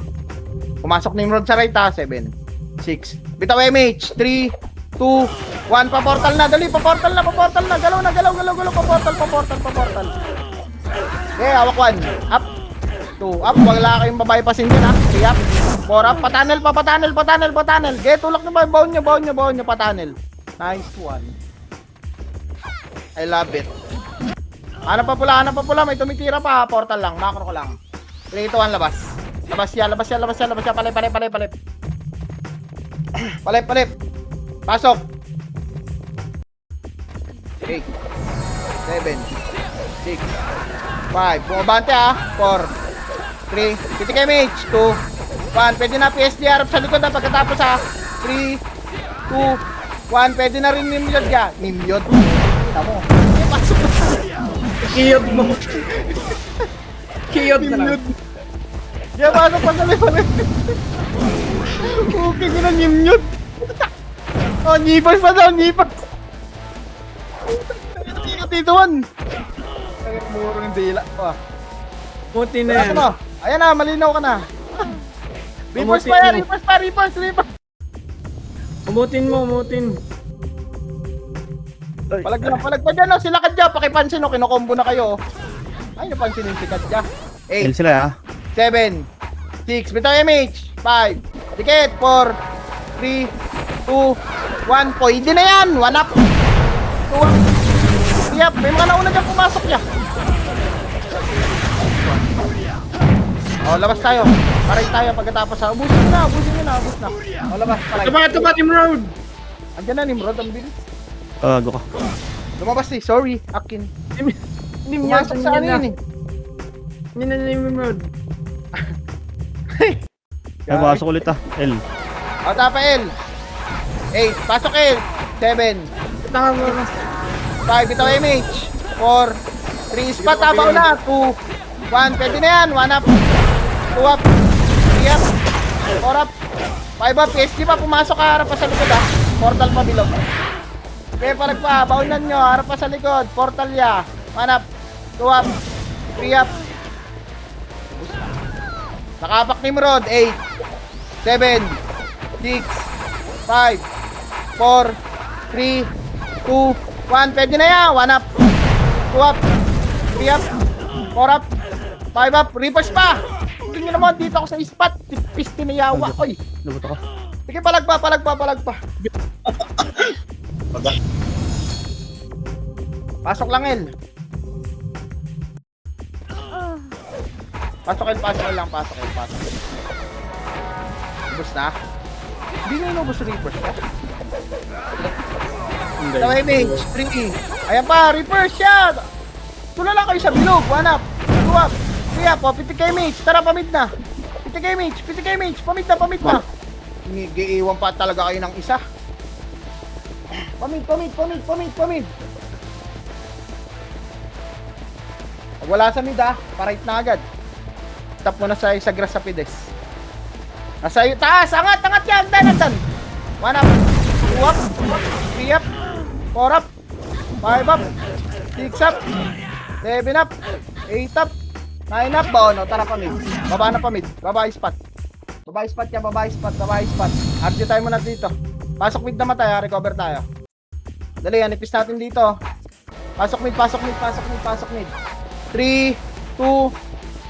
Speaker 4: Pumasok Nimrod sa right, ha. 7, 6. Bitaw MH. 3, 2, 1. Pa-portal na. Dali, pa-portal na. Galaw. Pa-portal. Okay, hawak 1. Up. 2. Up. Wala kayong babae pa sin dyan, ha. 3 up. 4 up. Pa-tunnel. Okay, tulak nyo ba? Baon nyo. Pa-tunnel. Nice one. I love it. Hanap pa pula. May tumitira pa, ha. Portal lang. Macro ko lang. 3, 2, 1. Labas. Labas yan. Palip. Pasok. 8, 7, 6, 5. Bumabante, ha. 4, 3. Titik MH. 2, 1. Pwede na PSD. Harap sa likod, ha. Pagkatapos, ha. 3, 2, 1. Pwede na rin Nimyod ka. Nimyod. Tamo. Pasok na.
Speaker 2: Kiyod mo. Kiyod na lang.
Speaker 4: Kaya pasok pa sa likod. Okay ko na Nimyod. Oh, Nipers pa daw. Tito 1. Kaya muro yung dila ko, ah.
Speaker 2: Puti na yan.
Speaker 4: Ano? Ayan na, malinaw ka na. Reapers pa yan, Reapers.
Speaker 2: Umutin mo.
Speaker 4: Palag pa dyan, oh. Sila Kadya, pakipansin, oh. Kinokombo na kayo, oh. Ay, napansinin si Kadya.
Speaker 3: L
Speaker 4: 8,
Speaker 3: sila, ha.
Speaker 4: 7, 6, bitaw MH, 5, ticket, 4, 3, 2, 1, pwede na yan, 1 up, 2 up, 3 up, may mga nauna dyan pumasok niya. Oh, labas tayo, paray tayo pagkatapos, ha, ubusin nyo na, oh, labas, paray.
Speaker 2: Ito ba, Nimrod?
Speaker 4: Andyan na, Nimrod, ang bilis.
Speaker 3: Go ka.
Speaker 4: Lumabas eh, sorry, akin. Pumasok sa ano yun eh.
Speaker 2: Nimrod.
Speaker 3: Ay, pasok ulit, ha. L.
Speaker 4: O, tapa L. 8, pasok L. 7,
Speaker 2: Tanga mo na.
Speaker 4: 5, ito MH. 4, 3, spot, tabaw na. 2, 1, pwede na yan. 1 up. 2 up. 3 up. 4 up. 5 up. PSD pa, pumasok ka, harap pa sa likod, ha. Portal pa bilog. Okay, palag pa, baunan nyo, harap pa sa likod. Portal ya. 1 up. 2 up. 3 up. Nakapak Nimrod. 8, 7, 6, 5, 4, 3, 2, 1. Pwede na yan. 1 up. 2 up. 3 up. 4 up. 5 up. Reapers pa. Hindi nyo naman dito ako sa spot. Piste na yawa. Oy.
Speaker 3: Lubot ako.
Speaker 4: Sige, palag pa. Pasok lang, El. Pasok lang. Ubus na. Hindi na inubos Reapers pa. Sa image, 3. Ayan pa, Reapers siya. Tula lang kayo sa bilog. 1 up, 2 up, 3 up. O, pitik image. Tara, pamid na. Pitik image. Pamid na. Giiwan pa talaga kayo ng isa. Pamid. Pag wala sa mid, ha, parait na agad. Tap mo na sa grass sa pides. Nasa iyo, taas, angat yan, dan. 1 up, 2 up, 3 up, 4 up, 5 up, 6 up, 7 up, 8 up, 9 up, no? Tara pamid. Baba na pamid, babae spot. Babae spot. RG tayo muna dito. Pasok mid naman tayo, recover tayo. Dali, nipis natin dito. Pasok mid, pasok mid, pasok mid, pasok mid. 3, 2,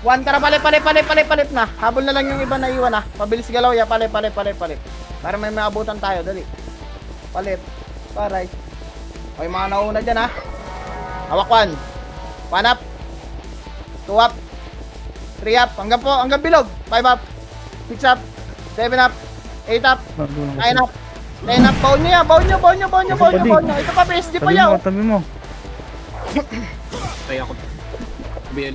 Speaker 4: 1. Tara, palit na. Habol na lang yung iba na iwan ah. Pabilis galaw ya, palit. Para may maabutan tayo, dali. Palit. Paray. Okay, mga nauna dyan ah. Hawak 1. 1 up. 2 up. 3 up. Hanggang bilog. 5 up. 6 up. 7 up. 8 up. 9 up. 10 up. Baon nyo. Ito pa, PSG pa yaw.
Speaker 3: Tabi mo.
Speaker 2: Tayo ako. BL.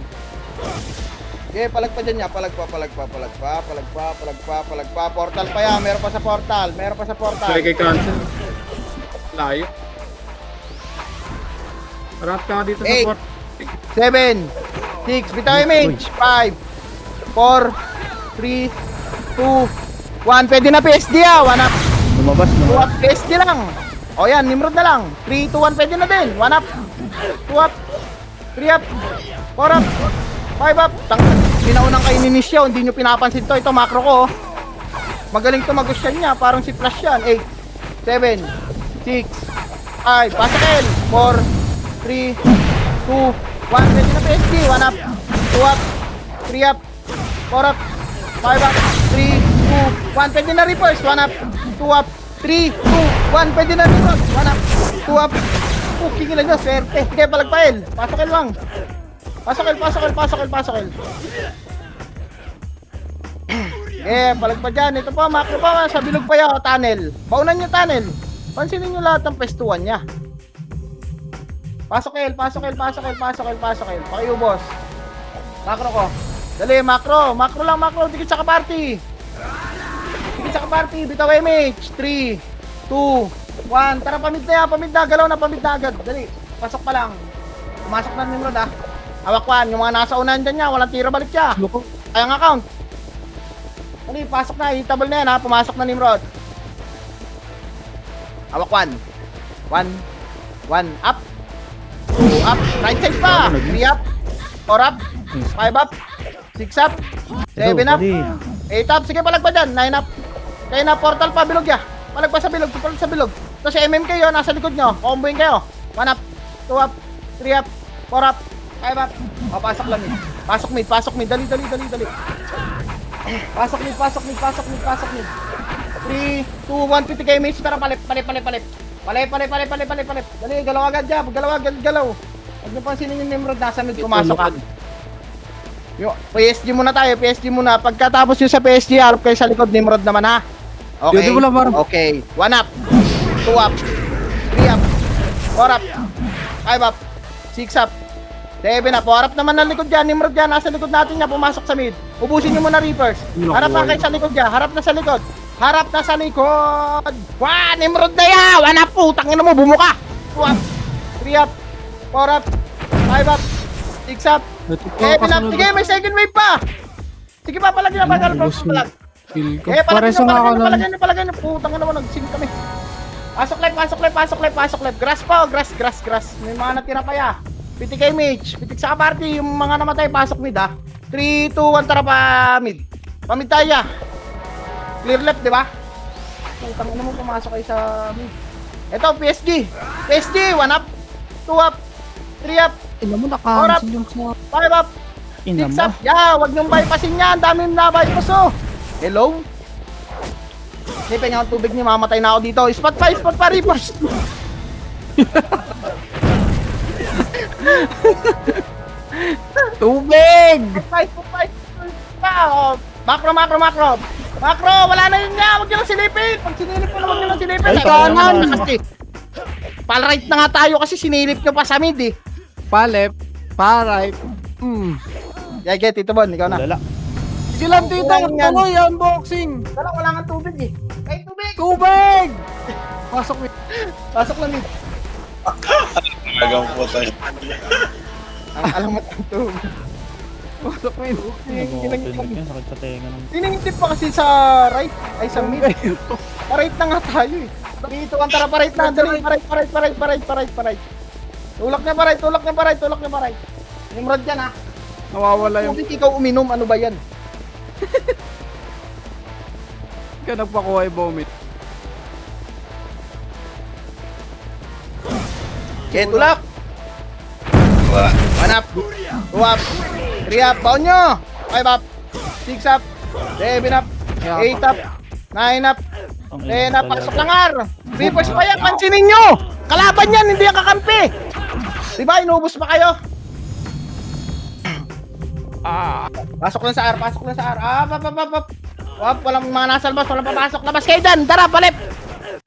Speaker 4: Okay, palag pa dyan niya. Palag pa. Portal pa yan. Meron pa sa portal.
Speaker 2: Sorry kay cancel. Layo. Harap ka dito sa
Speaker 4: Eight.
Speaker 2: port.
Speaker 4: 7, 6, bitaw image. 5, 4, 3, 2, 1. Pwede na PSD ah. 1 up.
Speaker 3: Lumabas,
Speaker 4: 2 up. PSD lang. O yan, Nimrod na lang. 3, 2, 1. Pwede na din. 1 up. 2 up. 3 up. 4 up. 5 up. Pinaunang kayo ni Nisyo. Hindi nyo pinapansin to. Ito macro ko. Oh. Magaling to mag-usyan niya. Parang si Flash yan. 8, 7, 6, 5. Pasakil. 4, 3, 2, 1. Pwede na PSG. 1 up. 2 up. 3 up. 4 up. 5 up. 3, 2, 1. Pwede na reverse. 1 up. 2 up. 3, 2, 1. Pwede na reverse. 1 up. 2 up. Kikila nyo. Swerte. Sige, palagpail. Pasakil lang. Pasakil. Palag pa dyan. Ito pa, macro pa. Sa bilog pa yaw. Tunnel. Baunan nyo tunnel. Pansinin nyo lahat ng pestuan niya. Pasok El. Pakiubos. Macro ko. Dali, macro. Macro lang. Dikit sa kaparty. Bitaw image. 3, 2, 1. Tara, pamid na. Galaw na, pamid na agad. Dali. Pasok pa lang. Pumasok na Nimrod ah. Hawak 1. Yung mga nasa unahan dyan niya. Walang tira, balik siya. Kayang account. Dali, pasok na. Hitable na yan ha. Pumasok na Nimrod. Hawak 1. 1 up. 2 up. Right side pa. 3 up. 4 up. 5 up. 6 up. 7 up. 8 up. Sige, palag pa dyan. 9 up. Kaya na, portal pa. Bilog ya. Palag pa sa bilog. Ito si MM kayo. Nasa likod nyo. Comboin kayo. 1 up. 2 up. 3 up. 4 up. 5 up. O, pasok lang eh. Pasok mid. Dali. Pasok mid. 3, 2, 1. Piti kayo image. Tara, palit. Dali, galaw agad dyan. Galaw. Huwag niyo pansinin yung Nimrod. Nasa mid, pumasok ka. PSG muna tayo. Pagkatapos yun sa PSG, harap kayo sa likod. Nimrod naman ha. Okay. Okay. 1 up. 2 up. 3 up. 4 up. 5 up. 6 up. 7 up. 4 up naman ng likod dyan. Nimrod dyan. Nasa likod natin niya. Pumasok sa mid. Ubusin nyo muna Reapers. Harap na kayo sa likod dyan. Harap na sa likod. Wah! Nimrod na yan! 1 up. Putang ina mo. Bumuka. 2 up. 3 up. 4 up. 5 up. 6 up. 7 up. Sige, may second wave pa. Sige pa, palagyan na. Palag. Palagyan nyo. Putang ina mo. Nag-sing kami. Pasok left. Grass pa. Grass. May mga natira pa ya. Pitik kay Mitch. Pitik sa kaparty. Yung mga namatay, pasok mid ah. 3, 2, 1, tara pa mid. Pamid tayo ya. Clear left, di ba? Putang ina mo, pumasok kayo sa mid. Ito, PSG. 1 up. 2 up. 3 up. 4 up. 5 up. 6 up. Yeah, wag niyong bypassin yan. Dami na bypass oh. Hello? Sipin nga ang tubig niyo, mamatay na ako dito. Spot pa, Reapers.
Speaker 2: Tubig!
Speaker 4: Spot pa. Macro, wala na yun niya. Huwag nyo lang silipin. Pag sinilip ko na, huwag nyo lang silipin.
Speaker 2: Ay, kanan.
Speaker 4: Pal-right na nga tayo kasi sinilip nyo pa sa mid eh.
Speaker 2: Pa-left, pa-right.
Speaker 4: Yeah, get Tito Bon, ikaw na.
Speaker 3: Lala.
Speaker 2: Sige lang, tita. Tuloy, unboxing.
Speaker 4: Wala nga tubig eh. Ay, tubig!
Speaker 2: Tubig! Pasok mo.
Speaker 4: Pasok lang mid.
Speaker 5: Talagang po tayo.
Speaker 4: Ang alamat ng tubig.
Speaker 2: Pasok mo.
Speaker 3: Sakit sa tenga ng...
Speaker 4: Tiningtip pa kasi sa right. Ay, sa mid. Pa-right na nga tayo eh. Dito ang tara, pa-right na. Dali, pa-right. Tulak na pa-right. Nimrod yan ha.
Speaker 2: Nawawala yung...
Speaker 4: Kung ikaw uminom, ano ba yan?
Speaker 2: Kaya nagpakuha yung vomit.
Speaker 4: Okay, tulak. 1 up. 2 up. 3 up. Baon nyo. 5 up. 6 up. 7 up. 8 up. 9 up. 10 up. Pasok lang ar. Reapers pa yan. Pansinin nyo. Kalaban yan. Hindi yan kakampi. Diba? Inubos pa kayo. Pasok lang sa R. Pasok lang sa R. Walang mga nasa labas. Walang papasok. Labas kayo dyan. Tara, palip.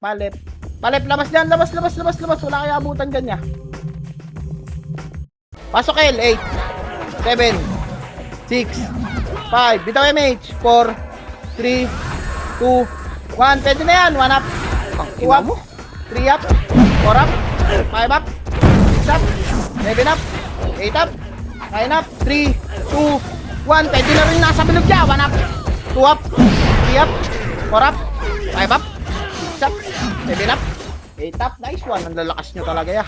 Speaker 4: Palip. Palip. Labas dyan. Labas. Wala kayo abutan dyan niya. Pasok kayo. 8, 7, 6, 5. Bitaw MH. 4, 3, 2, 1. Pwede na yan. 1 up. 2 up. 3 up. 4 up. 5 up. 6 up. 7 up. 8 up. 9 up. 3, 2, 1. Pwede na rin nasa bilog niya. 1 up. 2 up. 3 up. 4 up. 5 up. 6 up. 7 up. 8 up. Nice one. Ang lalakas nyo talaga ya.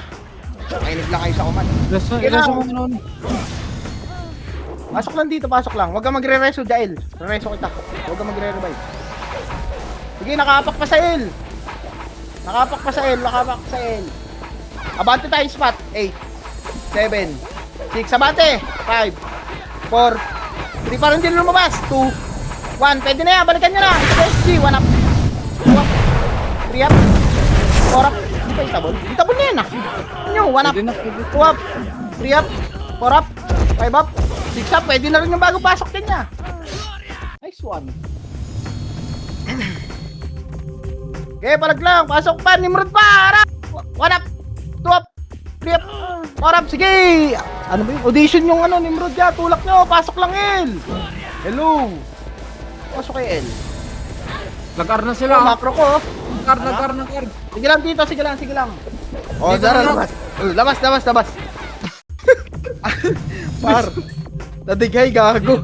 Speaker 4: Kainig lang kayo sa command.
Speaker 2: Ilan mo nun?
Speaker 4: Pasok lang dito, pasok lang. Huwag kang magre-reso, Jael. Re-reso kita. Huwag kang magre-revive. Sige, nakapak pa sa L. Nakapak pa sa L. Abante tayo spot. 8, 7, 6. Abante. 5, 4, 3. Parang hindi lumabas. 2, 1. Pwede na yan. Balikan nyo na. SG. 1 up. 2 up. 3 up. 4 up. Hindi pa itabon. Itabon na yan ah. Ano? 1 up. 2 up. 3 up. 4 up. 5 up. 6 up. Pwede na rin yung bago pasok din niya. Nice one. Okay, palag lang. Pasok pa. Nimrod pa. Harap. 1 up. 2 up. 3 up. 4 up. Sige. Ano ba yun? Audition yung ano, Nimrod ya. Tulak nyo. Pasok lang L. Hello. Pasok kay L.
Speaker 2: Nag-R na
Speaker 4: Oh,
Speaker 2: sila.
Speaker 4: macro ko.
Speaker 2: Nag-R.
Speaker 4: Sige lang dito. Sige lang. Oh, Zara, labas. Par. Nadigay, gago.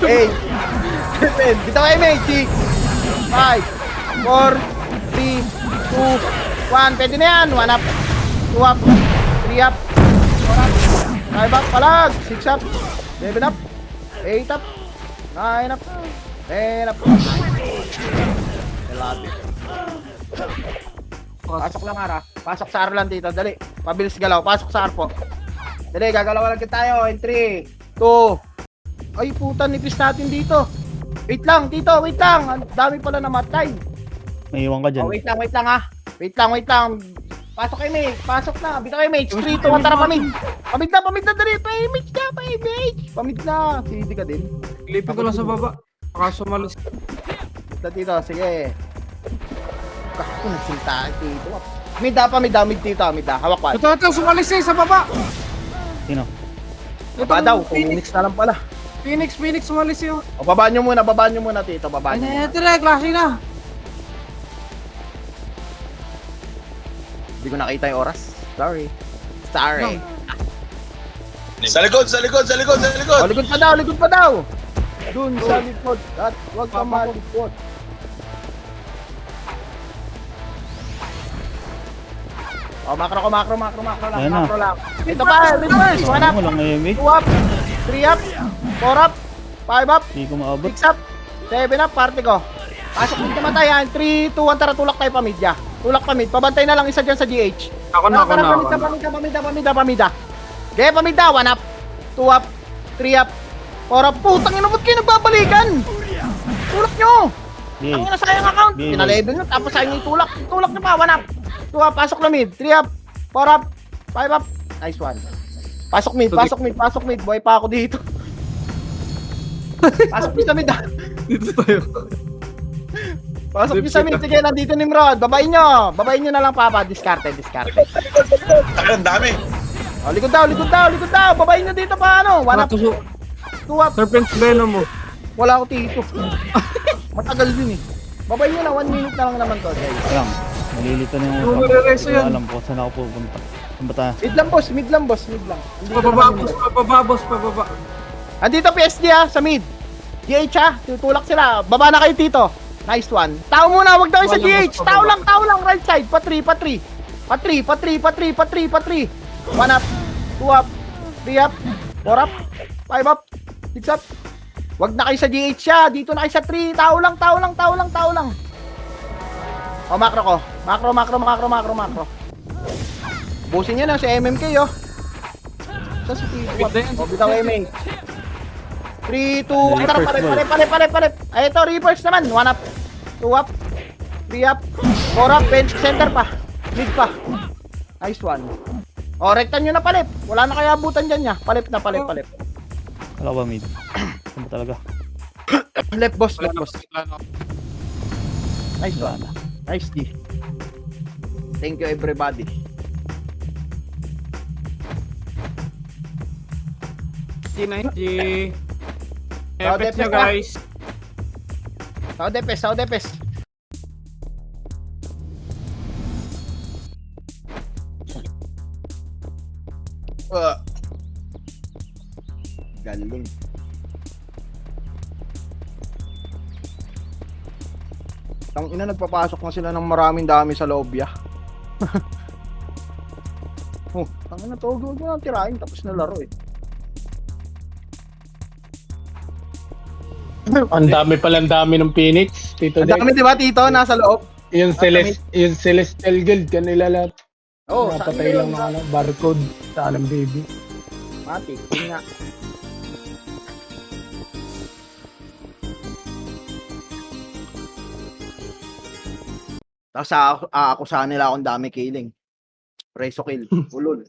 Speaker 4: 8, 7, bitaw kayo, mate. 6, 5, 4, 3, 2, 1. Pwede na yan. 1 up, 2 up, 3 up, 4 up, 5 up, palag, 6 up, 7 up, 8 up, 9 up, 10 up. I love it. Pasok lang ara. Pasok sa R lang dito. Dali. Pabilis galaw. Pasok sa R po. Dali, gagalaw lang tayo. In 3, 2. Ay, puta, nipis natin dito. Wait lang, Tito. Wait lang. Ang dami pala namatay.
Speaker 3: May iwan ka dyan.
Speaker 4: Oh, wait lang ha. Wait lang. Pasok kay Mage. Pasok na. Bitaw kay Mage. 3, 2, 1. Tara, pamig. Pamig na. Dali. Pamig na. Hindi ka din.
Speaker 2: Lipin ko lang sa baba. Baka sumalis.
Speaker 4: Basta dito. Sige. Kako, nagsintaan dito. Mid dito. Hawak pa.
Speaker 2: Ito, sumalis sa baba.
Speaker 3: Sino?
Speaker 4: Baba daw. Phoenix na lang pala.
Speaker 2: Phoenix, sumalis yun.
Speaker 4: O, babaan nyo muna, Tito. Babaan nyo muna.
Speaker 2: Direk, klase na.
Speaker 4: Hindi ko nakita yung oras. Sorry.
Speaker 5: Sa likod!
Speaker 4: O, likod pa daw. Dun sa likod. At huwag ka malikod. O, macro
Speaker 3: Ayan na.
Speaker 4: lang. Ito pa, reverse. 1 up,
Speaker 3: Walang image.
Speaker 4: 2 up, 3 up, 4 up, 5 up,
Speaker 3: Hindi ko maabot.
Speaker 4: 6 up, 7 up, party ko. Pasok dito matayan. 3, 2, 1, tara, tulak tayo pamidya. Tulak pamid. Pabantay na lang isa dyan sa GH.
Speaker 2: Ako na.
Speaker 4: Pamida. Okay, pamida. 1 up, 2 up, 3 up, 4 up. Putang ina, ba't kayo nagbabalikan? Tulak nyo.
Speaker 3: Yay.
Speaker 4: Ang nasayang account.
Speaker 3: Yay.
Speaker 4: Pinalevel nyo, tapos sayang yung tulak. Tulak nyo pa, 1 up, 2 up, pasok na mid. 3 up, 4 up, 5 up. Nice one. Pasok mid. Buhay pa ako dito. Pasok nyo sa mid.
Speaker 2: Dito tayo.
Speaker 4: Pasok nyo sa mid. Sige, nandito Nimrod. Babayin nyo na lang, Papa. Discarte.
Speaker 5: Ang dami!
Speaker 4: O, likod daw. Babayin nyo dito pa, 1 up, 2 up.
Speaker 2: Serpent Venom mo.
Speaker 4: Wala ako dito. Matagal din eh. Babayin nyo na, 1 minute na lang naman to, guys.
Speaker 3: Alam. Nalilito na yung
Speaker 2: Yung nare-reso yan.
Speaker 3: Alam ko saan ako pupunta. Saan ba tayo?
Speaker 4: Mid lang, boss. Andito
Speaker 2: Pababa.
Speaker 4: Andito PSD sa mid. GH tutulak sila. Baba na kayo dito. Nice one. Tao muna, wag daw sa GH. Tao lang, right side. Pa 3. 1 up, 2 up, 3 up, 4 up, 5 up, 6 up. Wag na kayo sa GH siya. Dito na kayo sa 3. Tao lang. O, macro ko. Macro. Busin niya na si MMK, oh. Sa si T1. O, bitaw MA. 3, 2, 1, tara, palip. Ay, ito, reverse naman. 1 up, 2 up, 3 up, 4 up, bench, center pa. Mid pa. Nice one. O, rektan nyo na palip. Wala na kaya abutan dyan niya. Palip.
Speaker 3: Wala ba mid? Ano talaga?
Speaker 4: Left boss.
Speaker 2: Plano.
Speaker 4: Nice one. Nice D. Thank you everybody.
Speaker 2: G90.
Speaker 4: Sao
Speaker 2: Efforts nyo
Speaker 4: Depes,
Speaker 2: guys.
Speaker 4: Sao Depes. Galing. Tang ina, nagpapasok na sila ng maraming dami sa lobby, ah. Oh, tang ina, to, huwag mo nang tirahin, tapos na laro, eh.
Speaker 5: Ang dami ng Phoenix, Tito
Speaker 4: Ang
Speaker 5: Deck.
Speaker 4: dami, di ba, Tito, nasa loob?
Speaker 5: Yung Celestial Guild, kanila lahat.
Speaker 4: Oh, saan
Speaker 5: Napatay
Speaker 4: yun?
Speaker 5: lang ng ano, barcode sa alam baby.
Speaker 4: Matik, yun nga. Tapos aakusahan nila akong dami killing. Preso kill. Ulol.